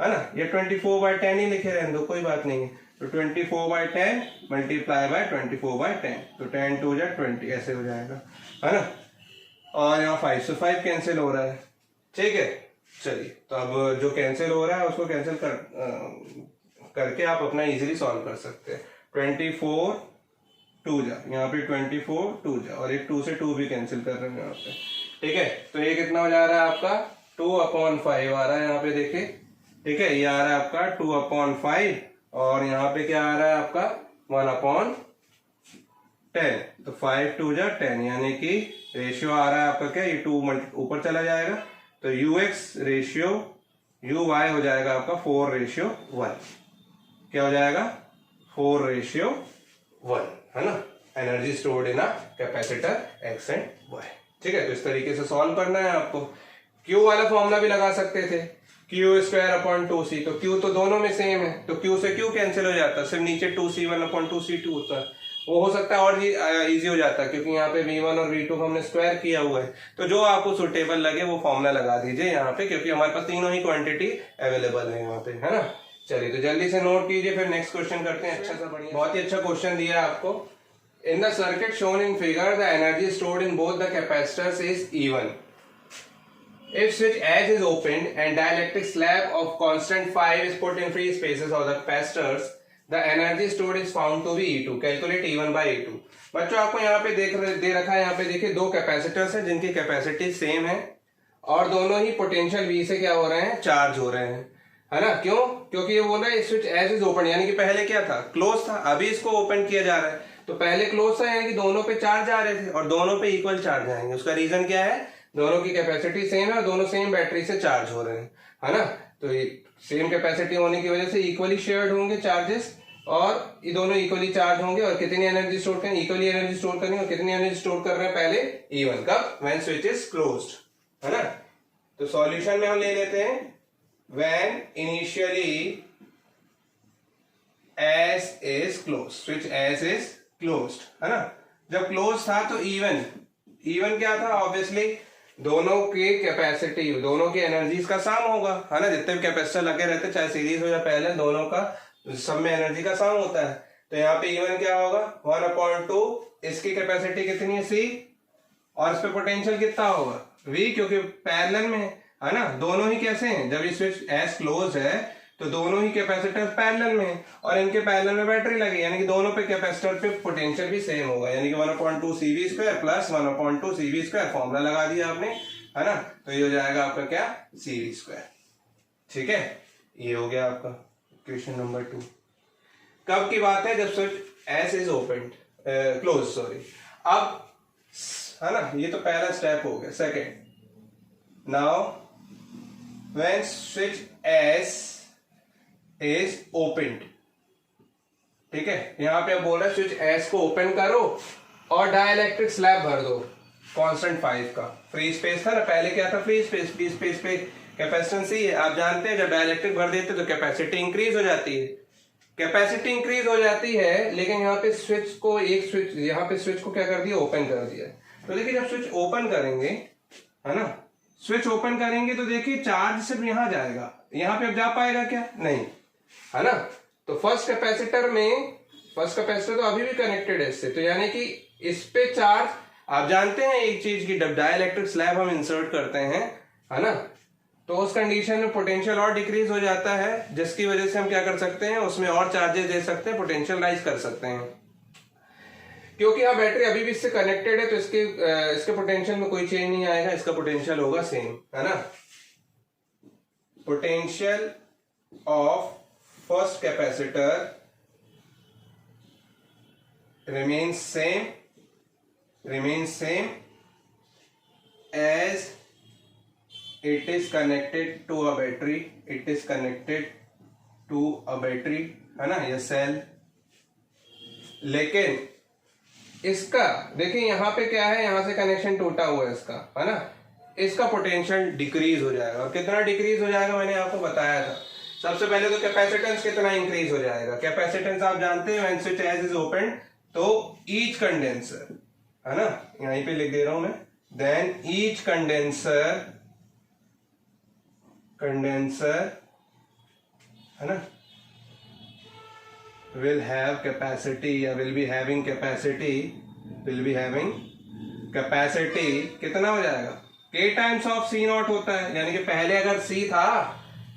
Speaker 1: है ना, ये 24/10 ही लिखे रहने दो कोई बात नहीं है, तो 24/10 मल्टीप्लाई बाय 24/10, तो 10 2 जा 20 ऐसे हो जाएगा है ना, और यहाँ 5 से 5 कैंसिल हो रहा है। ठीक है, चलिए तो अब जो कैंसिल हो रहा है उसको कैंसिल करके आप अपना इजीली सॉल्व कर सकते हैं। 24 2 जा, यहाँ पे 24 2 जा, और एक 2 से 2 भी कैंसिल कर रहे हैं यहाँ पे। ठीक है, तो ये कितना हो जा रहा है आपका 2/5 आ रहा है यहाँ पे देखिए। ठीक है, ये आ रहा है आपका 2/5 और यहाँ पे क्या आ रहा है आपका 1/10, तो 5 2 जा 10 यानी कि रेशियो आ रहा है आपका क्या, ये 2 ऊपर चला जाएगा, तो UX रेशियो UY हो जाएगा आपका 4:1। क्या हो जाएगा 4:1 है ना, energy stored in a capacitor X and Y। ठीक है, तो इस तरीके से सॉल्व करना है आपको। Q वाला फॉर्मूला भी लगा सकते थे, Q स्क्वायर अपॉन 2C, तो Q तो दोनों में सेम है, तो Q से Q कैंसिल हो जाता है, सिर्फ नीचे 2C1/2C2 होता है, वो हो सकता है और इजी हो जाता है क्योंकि यहाँ पे V1 और V2 को हमने स्क्वायर किया हुआ है। तो जो आपको सुटेबल लगे वो फॉर्मूला लगा दीजिए यहाँ पे, क्योंकि हमारे पास तीनों ही क्वांटिटी अवेलेबल है यहाँ पे है ना। चलिए तो जल्दी से नोट कीजिए, फिर नेक्स्ट क्वेश्चन करते हैं। अच्छा सा बढ़िया, बहुत ही अच्छा क्वेश्चन दिया है आपको। In the circuit shown in figure the energy stored in both the capacitors is even. If switch as is opened and dielectric slab of constant 5 is put in free spaces of the capacitors, the energy stored is found to be E2. Calculate E1 by E2. बच्चों आपको यहाँ पे दे रखा है, यहाँ पे देखिए दो कैपेसिटर्स हैं जिनकी कैपेसिटी सेम है और दोनों ही पोटेंशियल V से क्या हो रहे हैं, चार्ज हो रहे हैं, है ना। क्यों? क्योंकि ये बोल रहा है स्विच एज इज ओपन, यानी कि पहले क्या था, क्लोज था, अभी इसको ओपन किया जा रहा है। तो पहले क्लोज था यानी कि दोनों पे चार्ज आ रहे थे और दोनों पे इक्वल चार्ज आएंगे। उसका रीजन क्या है, दोनों की कैपेसिटी सेम है और दोनों सेम बैटरी से चार्ज हो रहे हैं, है ना। तो ये सेम कैपेसिटी होने की वजह से इक्वली शेयर्ड होंगे चार्जेस और ये दोनों इक्वली चार्ज होंगे और कितनी एनर्जी स्टोर करें, इक्वली एनर्जी स्टोर करनी। और कितनी एनर्जी स्टोर कर रहे हैं पहले, E1, कब, व्हेन स्विच इज क्लोज्ड, है ना। तो सॉल्यूशन में हम ले लेते हैं when initially S is closed, switch S is closed, है ना। जब क्लोज था तो E1 क्या था, ऑब्वियसली दोनों की कैपेसिटी, दोनों की एनर्जीज का सम होगा, है ना। जितने भी कैपेसिटर लगे रहते चाहे सीरीज हो या पैरेलल, दोनों का सब में एनर्जी का सम होता है। तो यहाँ पे E1 क्या होगा, 1/2, इसकी कैपेसिटी कितनी है, C, और इस पे पोटेंशियल कितना होगा, V, क्योंकि पैरेलल में है ना। दोनों ही कैसे हैं, जब ये स्विच S क्लोज है तो दोनों ही कैपेसिटर पैरेलल में और इनके पैरेलल में बैटरी लगी, यानी कि दोनों पे कैपेसिटर पे पोटेंशियल भी सेम होगा, यानी कि 1/2 CV² प्लस 1/2 CV², फॉर्मूला लगा दिया आपने, है ना। तो ये हो जाएगा आपका क्या, CV²। ठीक है, ये हो गया आपका क्वेश्चन नंबर 2। कब की बात है, जब switch S is open, close, sorry. अब है ना, ये तो पहला स्टेप हो गया। Second, now when switch S is opened, ठीक है। यहां पे अब बोल रहा है स्विच S को ओपन करो और डाइलेक्ट्रिक स्लैब भर दो कांस्टेंट 5 का। फ्री स्पेस था ना, पहले क्या था, फ्री स्पेस पे कैपेसिटेंस ही है। आप जानते हैं जब डाइलेक्ट्रिक भर देते तो कैपेसिटी इंक्रीज हो जाती है, कैपेसिटी इंक्रीज हो जाती है, लेकिन यहाँ पे स्विच को यहाँ पे स्विच को क्या कर दिया, ओपन कर दिया। तो देखिए जब स्विच ओपन करेंगे, है ना, स्विच ओपन करेंगे तो देखिए चार्ज सिर्फ यहां जाएगा, यहां पे अब जा पाएगा क्या, नहीं, है ना। तो फर्स्ट कैपेसिटर तो अभी भी कनेक्टेड है इससे, तो यानी कि इस पे चार्ज, आप जानते हैं एक चीज की, जब डाइलेक्ट्रिक स्लैब हम इंसर्ट करते हैं, है ना, तो उस कंडीशन में पोटेंशियल और डिक्रीज हो जाता है, जिसकी वजह से हम क्या कर सकते हैं, उसमें और चार्जेस दे सकते हैं, पोटेंशियल राइज कर सकते हैं। क्योंकि यहाँ बैटरी अभी भी इससे कनेक्टेड है तो इसके पोटेंशियल में कोई चेंज नहीं आएगा, इसका पोटेंशियल होगा सेम, है ना। Potential of first capacitor remains same as it is connected to a battery, है ना, ये सेल। लेकिन इसका देखिए यहाँ पे क्या है, यहां से कनेक्शन टूटा हुआ है इसका, है ना। इसका पोटेंशियल डिक्रीज हो जाएगा, और कितना डिक्रीज हो जाएगा मैंने आपको बताया था। सबसे पहले तो कैपेसिटेंस कितना इंक्रीज हो जाएगा, कैपेसिटेंस आप जानते हैं when switch S is open, तो ईच कंडेंसर, है ना, यहीं पे लिख दे रहा हूं मैं, देन ईच कंडेंसर, है ना, will have capacity या will be having capacity कितना हो जाएगा, k times of C not होता है, यानी कि पहले अगर C था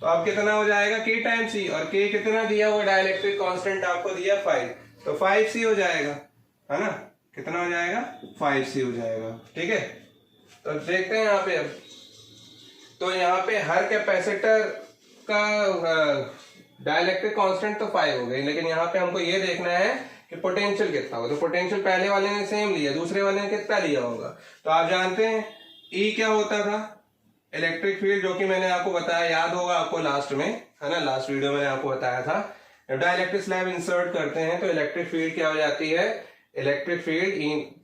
Speaker 1: तो अब कितना हो जाएगा, k टाइम्स C, और k कितना दिया हुआ डाइलेक्ट्रिक कांस्टेंट आपको दिया 5, तो 5C हो जाएगा, है ना। कितना हो जाएगा, 5C हो जाएगा, ठीक है। तो देखते हैं यहाँ पे, अब तो यहाँ पे हर कैपेसिटर का डाइलेक्ट्रिक कांस्टेंट तो 5 हो गई, लेकिन यहाँ पे हमको ये देखना है कि पोटेंशियल कितना होगा। तो पोटेंशियल पहले वाले ने सेम लिया, दूसरे वाले ने कितना लिया होगा। तो आप जानते हैं E क्या होता था, इलेक्ट्रिक फील्ड, जो कि मैंने आपको बताया, याद होगा आपको लास्ट में, है ना, लास्ट वीडियो में आपको बताया था। जब डाइलेक्ट्रिक स्लैब इंसर्ट करते हैं तो इलेक्ट्रिक फील्ड क्या हो जाती है, इलेक्ट्रिक फील्ड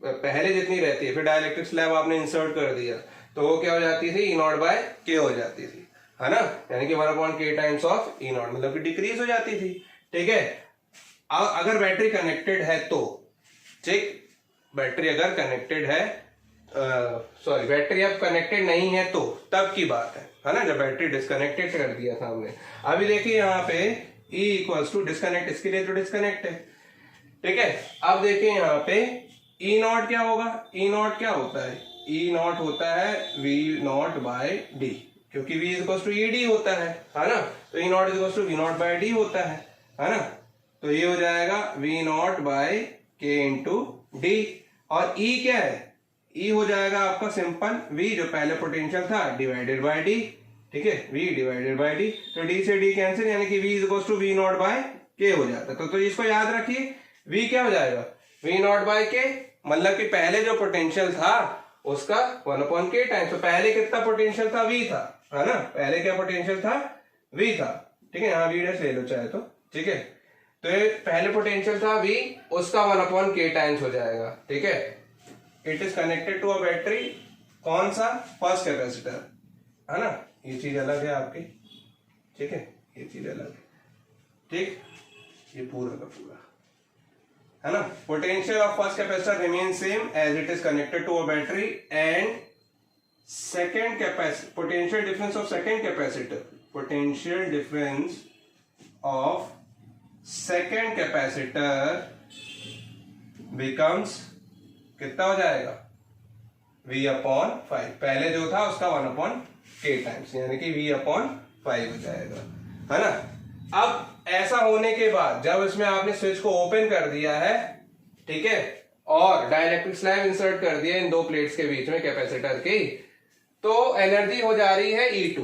Speaker 1: पहले जितनी रहती है, फिर डाइलेक्ट्रिक स्लैब आपने इंसर्ट कर दिया तो वो क्या हो जाती थी, E0/K हो जाती थी, है ना, यानी कि 1/K टाइम्स ऑफ E0, मतलब कि डिक्रीज हो जाती थी, ठीक है। अगर बैटरी कनेक्टेड है तो, ठीक, बैटरी अगर कनेक्टेड है, बैटरी अब कनेक्टेड नहीं है तो तब की बात है ना, जब बैटरी डिस्कनेक्टेड कर दिया था हमने। अभी देखिए यहाँ पे E = डिस्कनेक्ट, इसके लिए तो डिस्कनेक्ट है, ठीक है। अब देखिए यहाँ पे E0 क्या होगा, E0 क्या होता है, ई नॉट होता है वी नॉट बाय डी, क्योंकि v is to e d होता है ना, तो e naught is to we naught by d होता है ना। तो ये हो जाएगा v naught by k into d, और ई क्या है, ई हो जाएगा आपका सिंपल v जो पहले पोटेंशियल था डिवाइडेड बाय डी, ठीक है, v डिवाइडेड बाय डी, तो d से d कैंसिल, यानी कि v is to we naught by K हो जाता है। तो इसको याद रखिए, v क्या हो जाएगा वी नॉट बाय के, मतलब कि पहले जो पोटेंशियल था उसका 1/k टाइम्स, तो पहले कितना पोटेंशियल था v था, है ना, पहले क्या पोटेंशियल था v था, ठीक है, यहाँ v डैश ले लो चाहे तो, ठीक है, तो ये पहले पोटेंशियल था v, उसका 1/k टाइम्स हो जाएगा, ठीक है। It is connected to a battery, कौन सा, फर्स्ट कैपेसिटर, है ना, ये चीज अलग है आपकी, ठीक है, ये चीज अलग है, ठीक, ये पूरा का पूरा, है ना। Potential of first capacitor remain same as it is connected to a battery, and second capacitor, potential difference of second capacitor, potential difference of second capacitor becomes, कितना हो जाएगा v/5, पहले जो था उसका 1/k टाइम्स, यानी कि v/5 हो जाएगा, है ना। अब ऐसा होने के बाद जब इसमें आपने स्विच को ओपन कर दिया है, ठीक है, और डाइलेक्ट्रिक स्लैब इंसर्ट कर दिया इन दो प्लेट्स के बीच में कैपेसिटर की, तो एनर्जी हो जा रही है E2,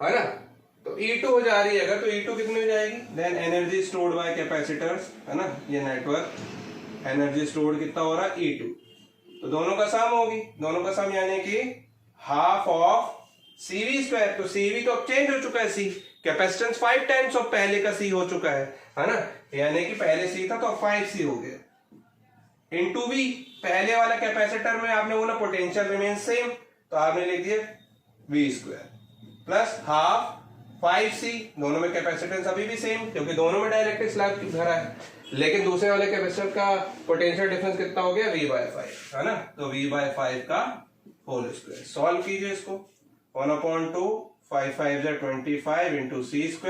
Speaker 1: है ना, तो E2 हो जा रही है अगर, तो E2 कितनी हो जाएगी, then energy stored by capacitors, है ना, ये नेटवर्क एनर्जी स्टोर्ड कितना हो रहा है E2, तो दोनों का सम होगी, दोनों का सम यानी कि हाफ ऑफ CV², तो CV तो अब चेंज हो चुका है, C कैपेसिटेंस 5 टाइम्स ऑफ पहले का C हो चुका है ना, यानी कि पहले C था तो अब 5C हो गया, इनटू V, पहले वाला कैपेसिटर में आपने बोला पोटेंशियल रिमेन सेम, तो आपने लिख दिया V² प्लस हाफ 5C, दोनों में कैपेसिटेंस अभी भी सेम, क्योंकि दोनों में डाइलेक्ट्रिक स्लैब भरा है, लेकिन दूसरे वाले कैपेसिटर का पोटेंशियल डिफरेंस कितना हो गया v/5, है ना, तो v/5 का होल स्क्वायर, सॉल्व कीजिए इसको, 1/2 5 5 25 इंटू c²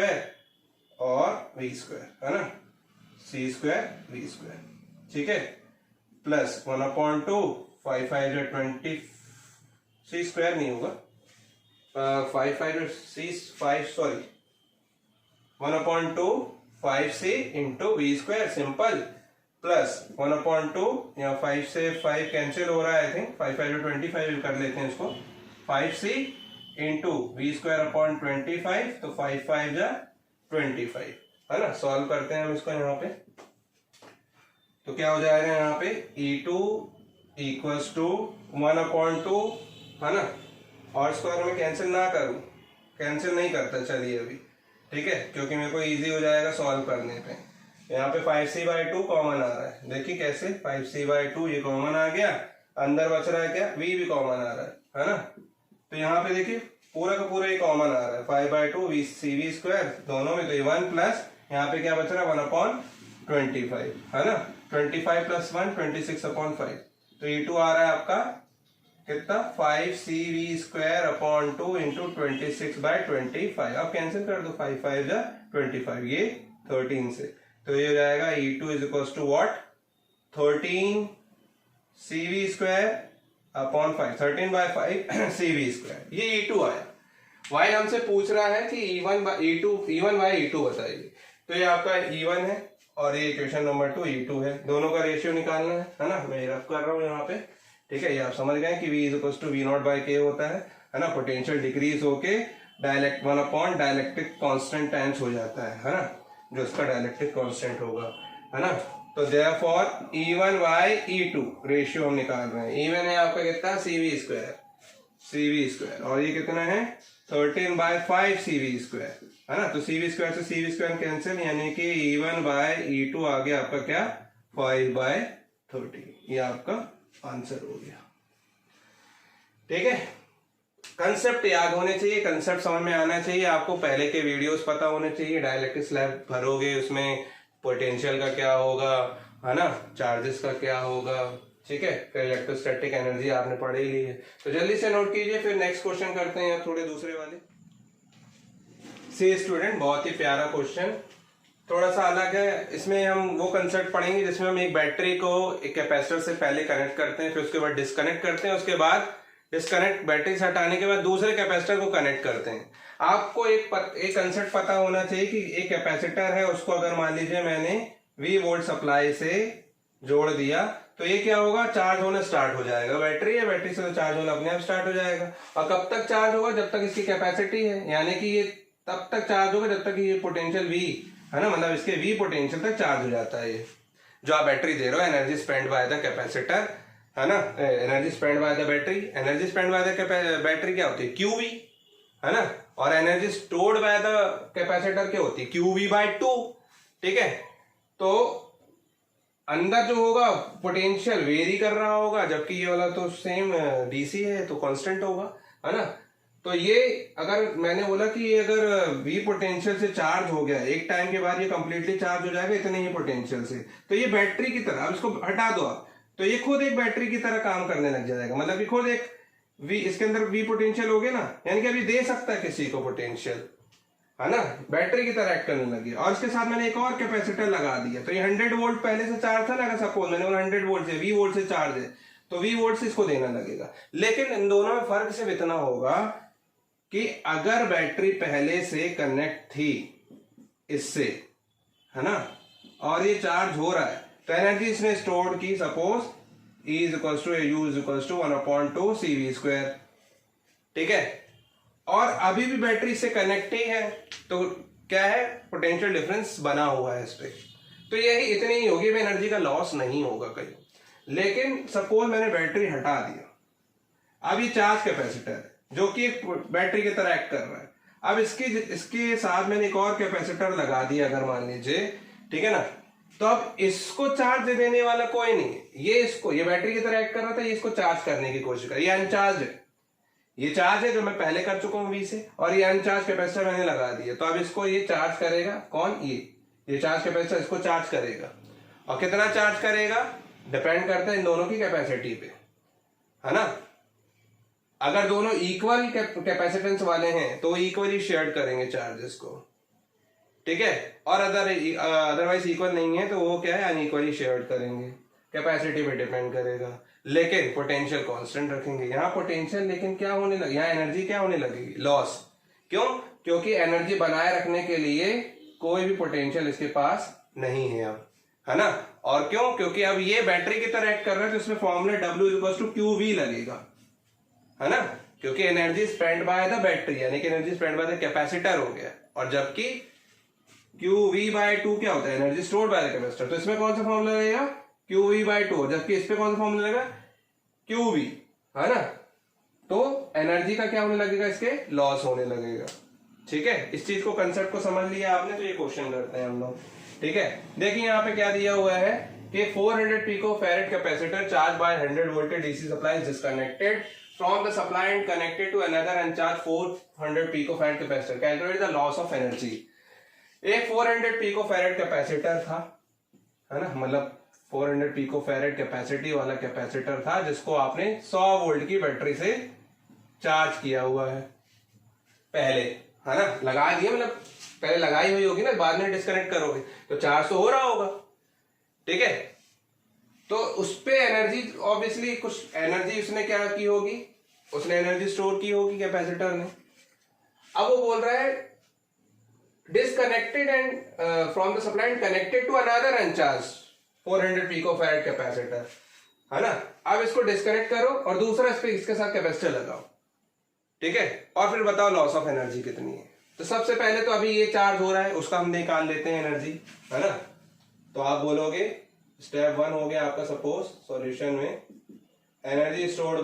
Speaker 1: और v², है ना, c² v², ठीक है, प्लस 1/2 5 5 20, c² नहीं होगा, 5 5 c5 sorry 1/2 5c into v² simple, plus 1/2, यहाँ 5 से 5 कैंसिल हो रहा है, आई थिंक 5 5 25 कर लेते हैं इसको, 5c इंटू v²/25, तो 5 5 25, है ना, सॉल्व करते हैं हम इसको यहाँ पे, तो क्या हो जाएगा यहाँ पे E2 इक्वल्स टू 1/2, है ना, और स्क्वायर में कैंसिल ना करूं, कैंसिल नहीं करता, चलिए अभी, ठीक है, क्योंकि मेरे को इजी हो जाएगा सॉल्व करने पे। यहाँ पे 5c/2 कॉमन आ रहा है, देखिए कैसे, 5c/2 ये कॉमन आ गया, अंदर बच रहा है क्या, v भी कॉमन आ रहा है ना, तो यहाँ पे देखिए पूरा का पूरा ये कॉमन आ रहा है, 5/2 cv², दोनों में, तो ये 1 प्लस यहाँ पे क्या बच रहा है 1/25, है ना, 25 प्लस 1 26/5, तो E2 आ रहा है आपका कितना 5cv²/2 इंटू 26/25, अब कैंसिल कर दो, 5 5 25, ये 13 से, तो ये हो जाएगा E2 is equal to what, 13 cv²/5, 13/5 cv², ये E2 आया। वाइल हमसे पूछ रहा है कि E1/E2 बताइए, तो ये आपका E1 है और ये इक्वेशन नंबर 2 E2 है, दोनों का रेशियो निकालना है ना, मैं रफ कर रहा हूँ यहाँ पे, ठीक है, ये आप समझ गए कि v is equal to v0/k होता है ना, पोटेंशियल डिक्रीज होके डाइलेक्ट्रिक कांस्टेंट टाइम्स हो जाता है ना, जो उसका डाइलेक्ट्रिक कांस्टेंट होगा, है ना, तो देयरफॉर E1/E2 रेशियो हम निकाल रहे हैं, E1 है आपका कितना cv², और ये कितना है 13/5 cv², है ना, तो cv² से cv² कैंसिल, यानी कि E1/E2 आ गया आपका क्या 5/30, ये आपका आंसर हो गया, ठीक है। कंसेप्ट याद होने चाहिए, कंसेप्ट समझ में आना चाहिए आपको, पहले के वीडियोस पता होने चाहिए, डाइलेक्ट्रिक स्लैब भरोगे उसमें पोटेंशियल का क्या होगा, है ना, चार्जेस का क्या होगा, ठीक है, फिर इलेक्ट्रोस्टैटिक एनर्जी आपने पढ़ ही ली है, तो जल्दी से नोट कीजिए, फिर नेक्स्ट क्वेश्चन करते हैं थोड़े दूसरे वाले। सी स्टूडेंट, बहुत ही प्यारा क्वेश्चन, थोड़ा सा अलग है। इसमें हम वो कंसेप्ट पढ़ेंगे जिसमें हम एक बैटरी को एक कैपेसिटर से पहले कनेक्ट करते हैं, फिर उसके बाद डिस्कनेक्ट करते हैं, उसके बाद डिस्कनेक्ट बैटरी से हटाने के बाद दूसरे कैपेसिटर को कनेक्ट करते हैं। आपको एक कंसेप्ट पता होना चाहिए कि एक कैपेसिटर है, उसको अगर मान लीजिए मैंने V वोल्ट सप्लाई से जोड़ दिया तो ये क्या होगा, चार्ज होना स्टार्ट हो जाएगा। बैटरी है, बैटरी से तो चार्ज होना अपने आप स्टार्ट हो जाएगा। और कब तक चार्ज होगा, जब तक इसकी कैपेसिटी है, यानी कि ये तब तक चार्ज होगा जब तक ये पोटेंशियल V है ना, मतलब इसके V पोटेंशियल तक चार्ज हो जाता है। ये जो आप बैटरी दे रहे हो, energy spend by the capacitor है ना, energy spend by the battery, energy spend by the battery क्या होती है, QV है ना, और energy stored by the capacitor क्या होती है, QV/2। ठीक है, तो अंदर जो होगा पोटेंशियल वेरी कर रहा होगा, जबकि ये वाला तो सेम डीसी है तो कांस्टेंट होगा, है ना। तो ये अगर मैंने बोला कि ये अगर V पोटेंशियल से चार्ज हो गया, एक टाइम के बाद ये कंप्लीटली चार्ज हो जाएगा इतने ही पोटेंशियल से, तो ये बैटरी की तरह, अब इसको हटा दो आप तो ये खुद एक बैटरी की तरह काम करने लग जाएगा। मतलब कि खुद एक V, इसके अंदर V पोटेंशियल हो गया ना, यानी कि अभी दे सकता है किसी को पोटेंशियल, है ना, बैटरी की तरह एक्ट करने लगी। और इसके साथ मैंने एक और कैपेसिटर लगा दिया, तो ये 100 वोल्ट पहले से चार्ज था ना, अगर सपोज मैंने 100 वोल्ट से V वोल्ट से चार्ज है तो V वोल्ट से इसको देना लगेगा। लेकिन इन दोनों में फर्क सिर्फ इतना होगा कि अगर बैटरी पहले से कनेक्ट थी इससे, है ना, और ये चार्ज हो रहा है तो एनर्जी इसने स्टोर्ड की, सपोज E = AU = 1/2 CV²। ठीक है, और अभी भी बैटरी से कनेक्ट ही है तो क्या है, पोटेंशियल डिफरेंस बना हुआ है इस पे, तो यही इतनी ही होगी, एनर्जी का लॉस नहीं होगा कहीं। लेकिन सपोज मैंने बैटरी हटा दिया, अब ये चार्ज कैपेसिटर है जो कि एक बैटरी की तरह एक्ट कर रहा है। अब इसके साथ मैंने एक और कैपेसिटर लगा दिया अगर मान लीजिए, ठीक है ना, तो अब इसको चार्ज देने वाला कोई नहीं है, ये बैटरी की तरह एक्ट कर रहा था, ये इसको चार्ज करने की कोशिश कर, ये अनचार्ज है, ये चार्ज है जो मैं पहले कर चुका हूं V से, और ये अनचार्ज कैपेसिटर मैंने लगा दिया, तो अब इसको ये चार्ज करेगा, कौन, ये चार्ज कैपेसिटर इसको चार्ज करेगा। और कितना चार्ज करेगा डिपेंड करता है इन दोनों की कैपेसिटी पे, है ना। अगर दोनों इक्वल कैपेसिटेंस वाले हैं तो इक्वली शेयर करेंगे चार्जेस को, ठीक है, और अदरवाइज इक्वल नहीं है तो वो क्या है, अनइक्वली शेयर करेंगे, कैपेसिटी पे डिपेंड करेगा। लेकिन पोटेंशियल कांस्टेंट रखेंगे। यहाँ पोटेंशियल लेकिन क्या होने लगे, यहाँ एनर्जी क्या होने लगेगी, लॉस। क्यों, क्योंकि एनर्जी बनाए रखने के लिए कोई भी पोटेंशियल इसके पास नहीं है अब, है ना। और क्यों, क्योंकि अब ये बैटरी की तरह एक्ट कर रहा है तो इसमें फॉर्मूला W = QV लगेगा, है ना, क्योंकि energy spend by the battery यानी कि energy spend by the capacitor हो गया, और जबकि QV/2 क्या होता है, energy stored by the capacitor, तो इसमें कौन सा फॉर्मूला लगेगा, QV/2, जबकि इस पे कौन सा फॉर्मूला लगेगा, QV, है ना। तो एनर्जी का क्या होने लगेगा, इसके लॉस होने लगेगा। ठीक है, इस चीज को कंसेप्ट को समझ लिया आपने, तो ये क्वेश्चन करते हैं हम लोग। ठीक है, देखिए यहाँ पे क्या दिया हुआ है कि 400 picofarad capacitor charge by 100 voltage DC supply is disconnected from the supply and connected to another uncharged 400 picofarad capacitor. Calculate the loss of energy. एक 400 picofarad कैपेसिटर था, है ना, मतलब 400 पिकोफैरेड कैपेसिटी वाला कैपेसिटर था जिसको आपने 100 वोल्ट की बैटरी से चार्ज किया हुआ है पहले, है ना, लगा दिया, मतलब पहले लगाई हुई होगी ना, बाद में डिस्कनेक्ट करोगे तो चार्ज तो हो रहा होगा। ठीक है, तो उस पे एनर्जी, ऑब्वियसली कुछ एनर्जी उसने क्या की होगी, उसने एनर्जी स्टोर की होगी कैपेसिटर ने। अब वो बोल रहा है disconnected and from the supply and connected to another uncharged 400 picofarad capacitor, है ना। अब इसको डिस्कनेक्ट करो और दूसरा इस पे इसके साथ कैपेसिटर लगाओ, ठीक है, और फिर बताओ लॉस ऑफ एनर्जी कितनी है। तो सबसे पहले तो अभी ये चार्ज हो रहा है, उसका हम निकाल लेते हैं एनर्जी, है ना। तो आप बोलोगे स्टेप 1 हो गया आपका, सपोज सॉल्यूशन में एनर्जी स्टोर्ड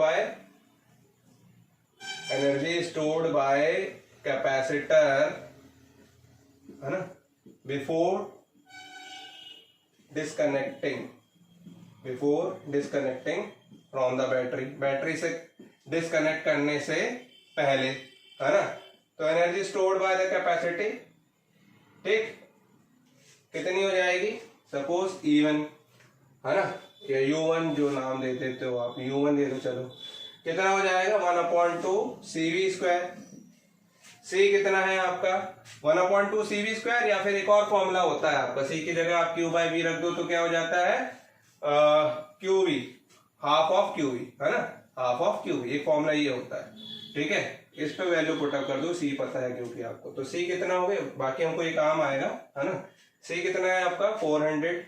Speaker 1: बाय कैपेसिटर, है ना, before disconnecting from the battery से डिस्कनेक्ट करने से पहले, है ना। तो energy stored by the capacity, ठीक, कितनी हो जाएगी, सपोज E1, है ना, या U1 जो नाम दे देते हो आप, U1 दे दो, चलो, कितना हो जाएगा 1/2 CV²। सी कितना है आपका 1/2 CV स्क्वायर, या फिर एक और फॉर्मूला होता है आपका, सी की जगह आप क्यू बाई वी रख दो तो क्या हो जाता है Q V, half of Q V, है ना, हाफ ऑफ क्यू वी, एक फॉर्मूला ये होता है। ठीक है, इस पे वैल्यू पुटअप कर दो, सी पता है क्योंकि आपको, तो सी कितना हो गया, बाकी हमको ये काम आएगा, है ना। सी कितना है आपका 400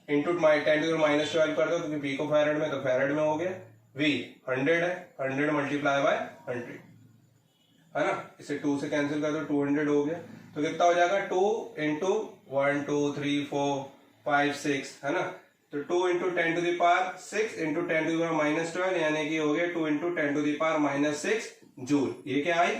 Speaker 1: इंटू 10⁻12 कर दो क्योंकि पिको फैरेड में, तो फैरेड में हो गया। वी 100 है, 100 मल्टीप्लाई बाय 100, है ना, इसे 2 से कैंसिल कर दो, 200 हो गया। तो कितना हो जाएगा 2 इंटू 1 2 3 4 5 6, है ना, तो 2 इंटू 10⁻6 इंटू 10⁻12 यानी कि हो गया 2 इंटू 10⁻6 जूल। ये क्या आई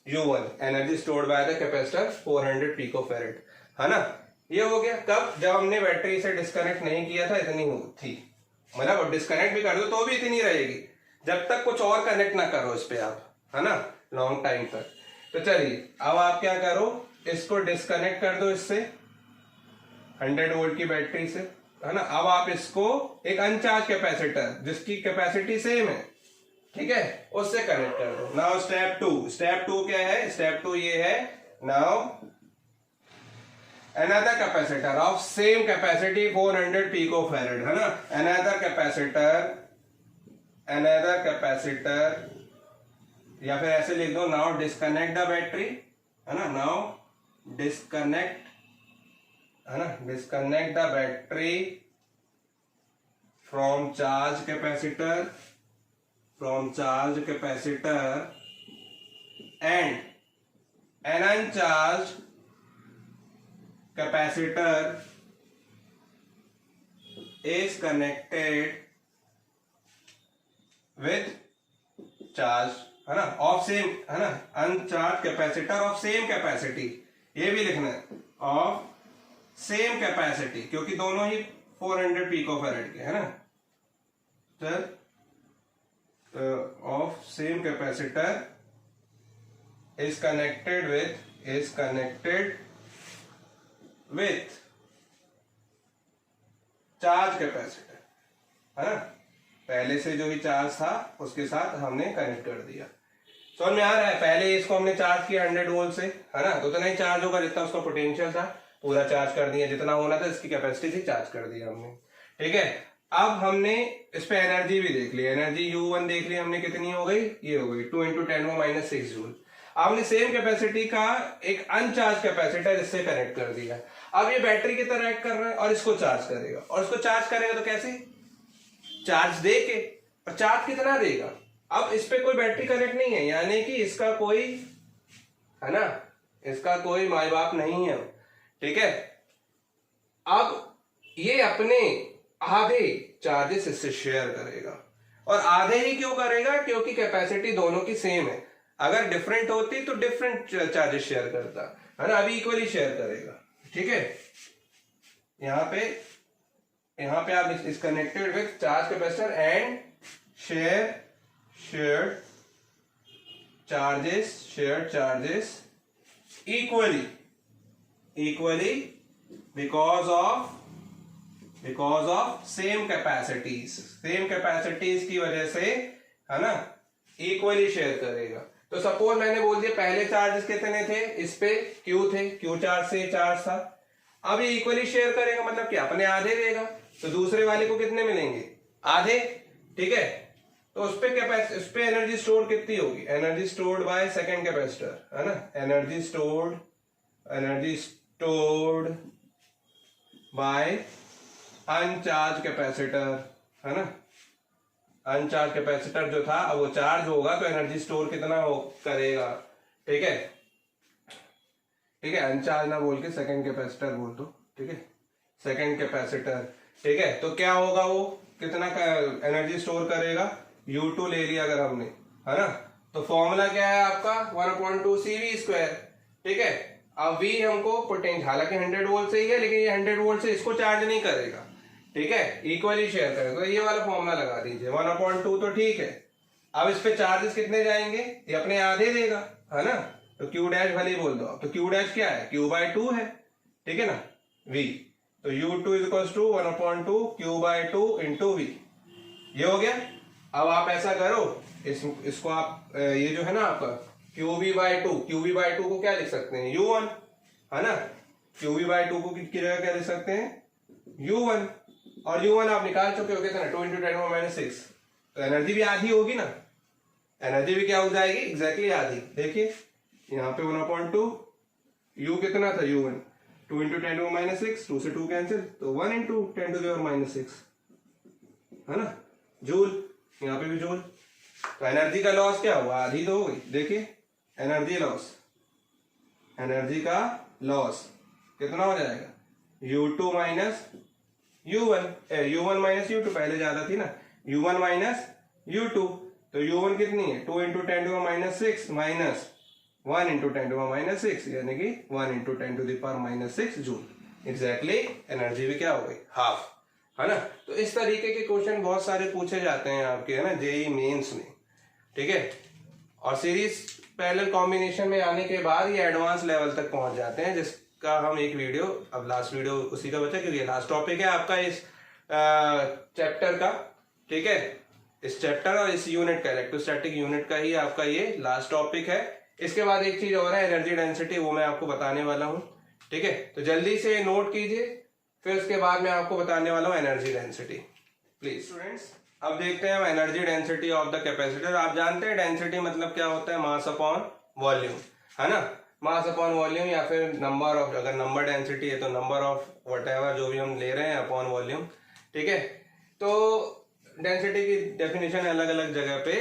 Speaker 1: U1, energy stored by the capacitor 400 pico farad, है ना। ये हो गया कब, जब हमने बैटरी से डिस्कनेक्ट नहीं किया था, इतनी थी, मतलब डिस्कनेक्ट भी कर दो तो भी इतनी रहेगी, जब तक कुछ और कनेक्ट ना करो इस पे आप, है ना, लॉन्ग टाइम तक। तो चलिए अब आप क्या करो, इसको डिस्कनेक्ट कर दो इससे 100 वोल्ट की बैटरी से, है ना। अब आप इसको एक अनचार्ज कैपेसिटर जिसकी कैपेसिटी सेम है, ठीक है, उससे कनेक्ट कर दो। नाउ स्टेप 2 क्या है, स्टेप 2 ये है, now another capacitor of same capacity 400 picofarad, है ना, another capacitor, या फिर ऐसे लिख दो, now disconnect the battery, है ना, now disconnect, है ना, disconnect the battery from charge capacitor and an uncharged capacitor is connected with charge, है ना, of same, है ना, uncharged capacitor of same capacity, ये भी लिखना है, of same capacity, क्योंकि दोनों ही 400 पिकोफैरेड के, है ना, तो of same capacitor is connected with charge capacitor, है ना, पहले से जो भी चार्ज था उसके साथ हमने कनेक्ट कर दिया। समझ में आ रहा है, पहले इसको हमने चार्ज किया 100 वोल्ट से, है ना, तो उतना ही चार्ज होगा जितना उसका पोटेंशियल था, पूरा चार्ज कर दिया, जितना होना था इसकी कैपेसिटी से चार्ज कर दिया हमने। ठीक है, अब हमने इस पे एनर्जी भी देख ली, एनर्जी U1 देख ली हमने, कितनी हो गई, ये हो गई 2 इंटू 10⁻6 जूल। आपने सेम कैपेसिटी का एक अनचार्ज कैपेसिटर इससे कनेक्ट कर दिया, अब ये बैटरी की तरह एक्ट कर रहा है और इसको चार्ज करेगा, और इसको चार्ज करेगा तो कैसे, चार्ज दे के, और चार्ज कितना देगा, अब इस पे कोई बैटरी कनेक्ट नहीं है, यानी कि इसका कोई, है ना, इसका कोई माई बाप नहीं है। ठीक है, अब ये अपने आधे चार्जेस इससे शेयर करेगा, और आधे ही क्यों करेगा, क्योंकि कैपेसिटी दोनों की सेम है, अगर डिफरेंट होती तो डिफरेंट चार्जेस शेयर करता, है ना, अभी इक्वली शेयर करेगा। ठीक है, यहां पे आप इस connected with charge capacitor and share charges equally because of same capacities की वजह से, है ना, इक्वली शेयर करेगा। तो सपोज मैंने बोल दिया पहले चार्जेस कितने थे, इस पे क्यू थे, क्यू चार्ज से चार्ज था, अब ये इक्वली शेयर करेगा, मतलब क्या, अपने आधे देगा, तो दूसरे वाले को कितने मिलेंगे, आधे। ठीक है, तो उस पे एनर्जी स्टोर्ड कितनी होगी, energy stored by second capacitor, है ना, एनर्जी स्टोर्ड बाय अनचार्ज कैपेसिटर, है ना, अनचार्ज कैपेसिटर जो था अब वो चार्ज होगा तो एनर्जी स्टोर कितना करेगा। ठीक है, अनचार्ज ना बोल के सेकंड कैपेसिटर बोल दो। ठीक है, सेकंड कैपेसिटर। ठीक है, तो क्या होगा, वो कितना एनर्जी स्टोर करेगा, U2 ले लिया अगर हमने, है ना, तो फॉर्मूला क्या है आपका 1/2 CV स्क्वायर। ठीक है, अब V हमको पोटेंशियल, हालांकि 100 वोल्ट से ही है, लेकिन ये 100 वोल्ट से इसको चार्ज नहीं करेगा। ठीक है, इक्वली शेयर करेगा, तो ये वाला फॉर्मूला लगा दीजिए 1/2, तो ठीक है। अब इस पे चार्जेस कितने जाएंगे, ये अपने आधे देगा, है ना, तो Q डैश भले ही बोल दो, तो Q डैश क्या है, Q/2 है। ठीक है ना, V, तो U2 = 1/2 Q/2 इंटू V, ये हो गया। अब आप ऐसा करो, इसको आप ये जो है ना आपका QV/2, QV/2 को क्या लिख सकते हैं, U1, है ना। QV/2 को किसकी जगह क्या लिख सकते हैं, U1, और U1 आप निकाल चुके हो कितना, 2 × 10⁻⁶, तो एनर्जी भी आधी होगी ना, एनर्जी भी क्या हो जाएगी, एग्जैक्टली आधी। देखिए यहाँ पे 1/2, U कितना था, U1 2 × 10⁻⁶, 2 से 2 कैंसिल, तो 1 × 10⁻⁶, है ना, जूल, यहाँ पे भी जूल। तो एनर्जी का लॉस क्या हुआ, आधी तो हो गई। देखिए एनर्जी लॉस, एनर्जी का लॉस कितना हो जाएगा, U2 - U1, U1 - U2, पहले ज्यादा थी ना, U1 - U2, तो U1 कितनी है, 2 × 10⁻⁶ माइनस 1 × 10⁻⁶, यानी कि 1 × 10⁻⁶ जूल। एग्जैक्टली एनर्जी भी क्या हो गई, हाफ, है ना। तो इस तरीके के क्वेश्चन बहुत सारे पूछे जाते हैं आपके, है ना, जेईई मेंस में, ठीक है। और सीरीज पैरेलल कॉम्बिनेशन में आने के बाद ये एडवांस लेवल तक पहुंच जाते हैं, जिसका हम एक वीडियो, अब लास्ट वीडियो उसी का बचा, क्योंकि लास्ट टॉपिक है आपका इस चैप्टर का, ठीक है। इस चैप्टर और इस यूनिट का, इलेक्ट्रोस्टैटिक यूनिट का ही आपका ये लास्ट टॉपिक है। इसके बाद एक चीज और है, एनर्जी डेंसिटी, वो मैं आपको बताने वाला हूं, ठीक है। तो जल्दी से नोट कीजिए, फिर उसके बाद मैं आपको बताने वाला हूं एनर्जी डेंसिटी, प्लीज स्टूडेंट्स। अब देखते हैं हम energy density of the capacitor. आप जानते हैं डेंसिटी मतलब क्या होता है, मास अपॉन वॉल्यूम, है ना, मास अपॉन वॉल्यूम, या फिर नंबर ऑफ, अगर नंबर डेंसिटी है तो नंबर ऑफ व्हाटएवर जो भी हम ले रहे हैं अपॉन वॉल्यूम, ठीक है। तो डेंसिटी की डेफिनेशन अलग अलग जगह पे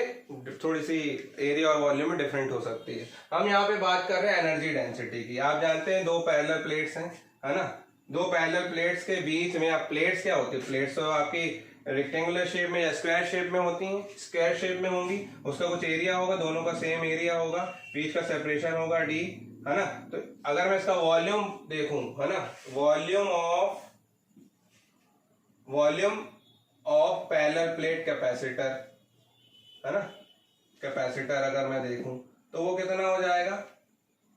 Speaker 1: थोड़ी सी एरिया और वॉल्यूम में डिफरेंट हो सकती है। हम यहाँ पे बात कर रहे हैं एनर्जी डेंसिटी की। आप जानते हैं दो पैरेलल प्लेट्स हैं, है ना, दो पैरेलल प्लेट्स के बीच में, आप प्लेट्स क्या होती है, प्लेट्स तो आपकी रेक्टेंगुलर शेप में या स्क्वायर शेप में होती हैं, स्क्वायर शेप में होंगी, उसका कुछ एरिया होगा, दोनों का सेम एरिया होगा, बीच का सेपरेशन होगा d, है ना। तो अगर मैं इसका वॉल्यूम देखूं, है ना, volume of parallel plate capacitor, है ना, कैपेसिटर अगर मैं देखूं तो वो कितना हो जाएगा,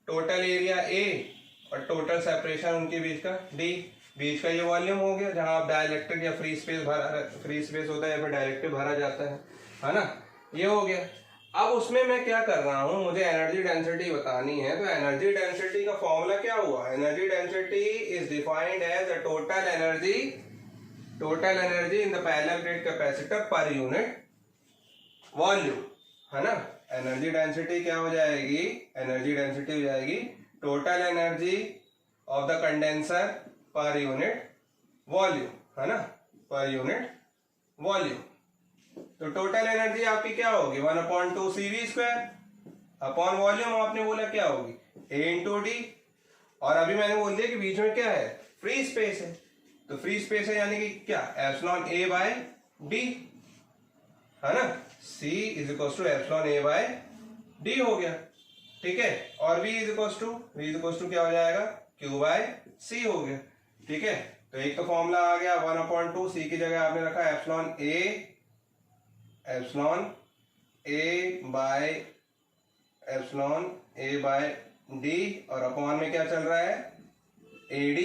Speaker 1: टोटल एरिया A और टोटल सेपरेशन उनके बीच का D, बीच का ये वॉल्यूम हो गया, जहां आप डाइलेक्ट्रिक या फ्री स्पेस होता है या फिर डाइलेक्ट्रिक भरा जाता है ना, ये हो गया। अब उसमें मैं क्या कर रहा हूं, मुझे एनर्जी डेंसिटी बतानी है, तो एनर्जी डेंसिटी का फॉर्मूला क्या हुआ, energy density is defined as the total energy in the parallel plate capacitor per unit volume, है ना। एनर्जी डेंसिटी क्या हो जाएगी, एनर्जी डेंसिटी हो जाएगी total energy of the condenser पर यूनिट वॉल्यूम, है ना, पर यूनिट वॉल्यूम। तो टोटल एनर्जी आपकी क्या होगी, 1/2 CV² अपॉन वॉल्यूम आपने बोला क्या होगी, A × D, और अभी मैंने बोल दिया कि बीच में क्या है, फ्री स्पेस है, तो फ्री स्पेस है यानी कि क्या, εA/D, है ना, C = εA/D हो गया, ठीक है। और V = क्या हो जाएगा, Q/C हो गया, ठीक है। तो एक तो फॉर्मूला आ गया 1/2, C की जगह आपने रखा εA/D, और अपॉन में क्या चल रहा है, AD,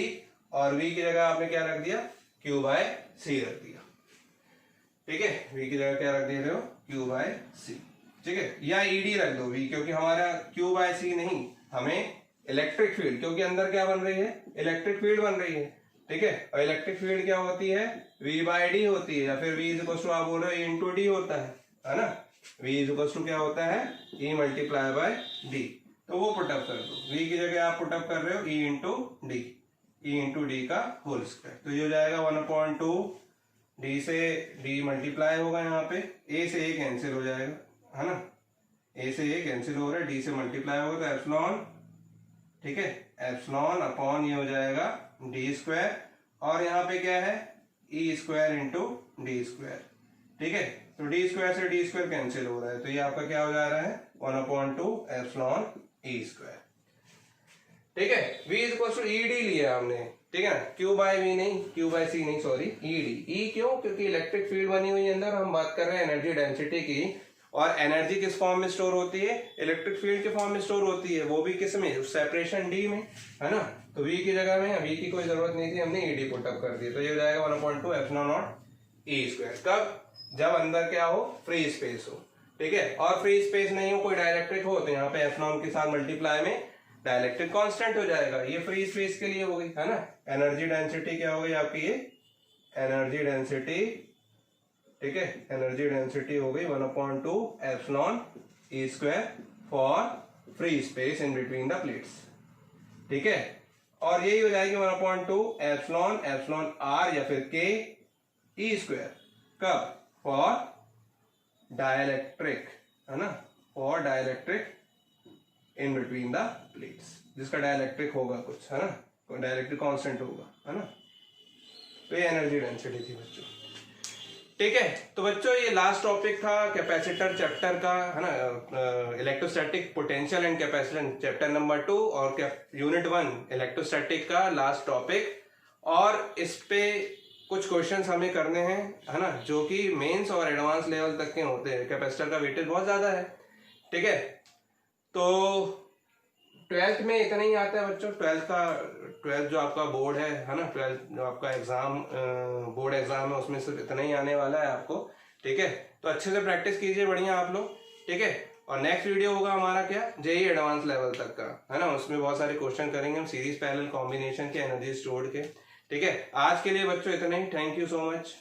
Speaker 1: और V की जगह आपने क्या रख दिया, Q/C रख दिया, ठीक है। V की जगह क्या रख दे रहे हो, Q/C, ठीक है, या ED रख दो V, क्योंकि हमारा Q/C नहीं, हमें इलेक्ट्रिक फील्ड, क्योंकि अंदर क्या बन रही है, इलेक्ट्रिक फील्ड बन रही है, ठीक है। और इलेक्ट्रिक फील्ड क्या होती है, V/D होती है, या फिर V आप बोल रहे हो E × D होता है ना, V क्या होता है, E × D, तो वो पुटअप कर दो, V की जगह आप पुटअप कर रहे हो E × D का होल स्क्वायर, तो ये हो जाएगा 1/2, D से D मल्टीप्लाई होगा, यहाँ पे A से A कैंसिल हो जाएगा, है ना, A से A कैंसिल हो रहा है, D से मल्टीप्लाई होगा, तो एप्सिलॉन, ठीक है, एप्सिलॉन अपॉन ये हो जाएगा D², और यहाँ पे क्या है, E² × D², ठीक है। तो D² से D² कैंसिल हो रहा है, तो ये आपका क्या हो जा रहा है, 1/2 एप्सिलॉन E², ठीक है। V = ED लिया हमने, ठीक है ना, Q/V नहीं, Q/C नहीं, सॉरी, ED। E क्यों, क्योंकि इलेक्ट्रिक फील्ड बनी हुई है अंदर, हम बात कर रहे हैं एनर्जी डेंसिटी की, और एनर्जी किस फॉर्म में स्टोर होती है, इलेक्ट्रिक फील्ड के फॉर्म में स्टोर होती है, वो भी किस में, सेपरेशन D में, है ना। तो V की जगह में V की कोई जरूरत नहीं थी, हमने ED पुटअप कर दिया, तो ये हो जाएगा 1/2 ε0 E², कब, जब अंदर क्या हो, फ्री स्पेस हो, ठीक है, और फ्री स्पेस नहीं हो, कोई डाइलेक्ट्रिक हो, तो यहाँ पे एफ0 के साथ मल्टीप्लाई में डाइलेक्ट्रिक कांस्टेंट हो जाएगा। ये फ्री स्पेस के लिए हो गई, है ना। एनर्जी डेंसिटी क्या हो गई आपकी, ये एनर्जी डेंसिटी, ठीक है, एनर्जी डेंसिटी हो गई 1/2 epsilon E square for free space in between the plates, ठीक है। और यही हो जाएगी 1/2 एप्सिलॉन एप्सिलॉन आर या फिर के ई स्क्वायर, कब, फॉर डाइलेक्ट्रिक, है ना, for dielectric in between the plates, जिसका डाइलेक्ट्रिक होगा कुछ, है ना, कोई डाइलेक्ट्रिक कांस्टेंट होगा, है ना। तो ये एनर्जी डेंसिटी थी बच्चों, ठीक है। तो बच्चों ये लास्ट टॉपिक था कैपेसिटर चैप्टर का, है ना, electrostatic potential and capacitance chapter number 2 और यूनिट 1 इलेक्ट्रोस्टैटिक का लास्ट टॉपिक। और इस पे कुछ क्वेश्चंस हमें करने हैं, है ना, जो कि मेंस और एडवांस लेवल तक के होते हैं। कैपेसिटर का वेटेज बहुत ज्यादा है, ठीक है। तो 12th में इतना ही आता है बच्चों, 12th जो आपका बोर्ड है ना, 12th जो आपका एग्जाम बोर्ड एग्जाम है, उसमें सिर्फ इतना ही आने वाला है आपको, ठीक है। तो अच्छे से प्रैक्टिस कीजिए बढ़िया आप लोग, ठीक है। और नेक्स्ट वीडियो होगा हमारा क्या, जेईई एडवांस लेवल तक का, है ना, उसमें बहुत सारे क्वेश्चन करेंगे हम सीरीज पैरेलल कॉम्बिनेशन के, एनर्जी स्टोर्ड के, ठीक है। आज के लिए बच्चों इतना ही, थैंक यू सो मच।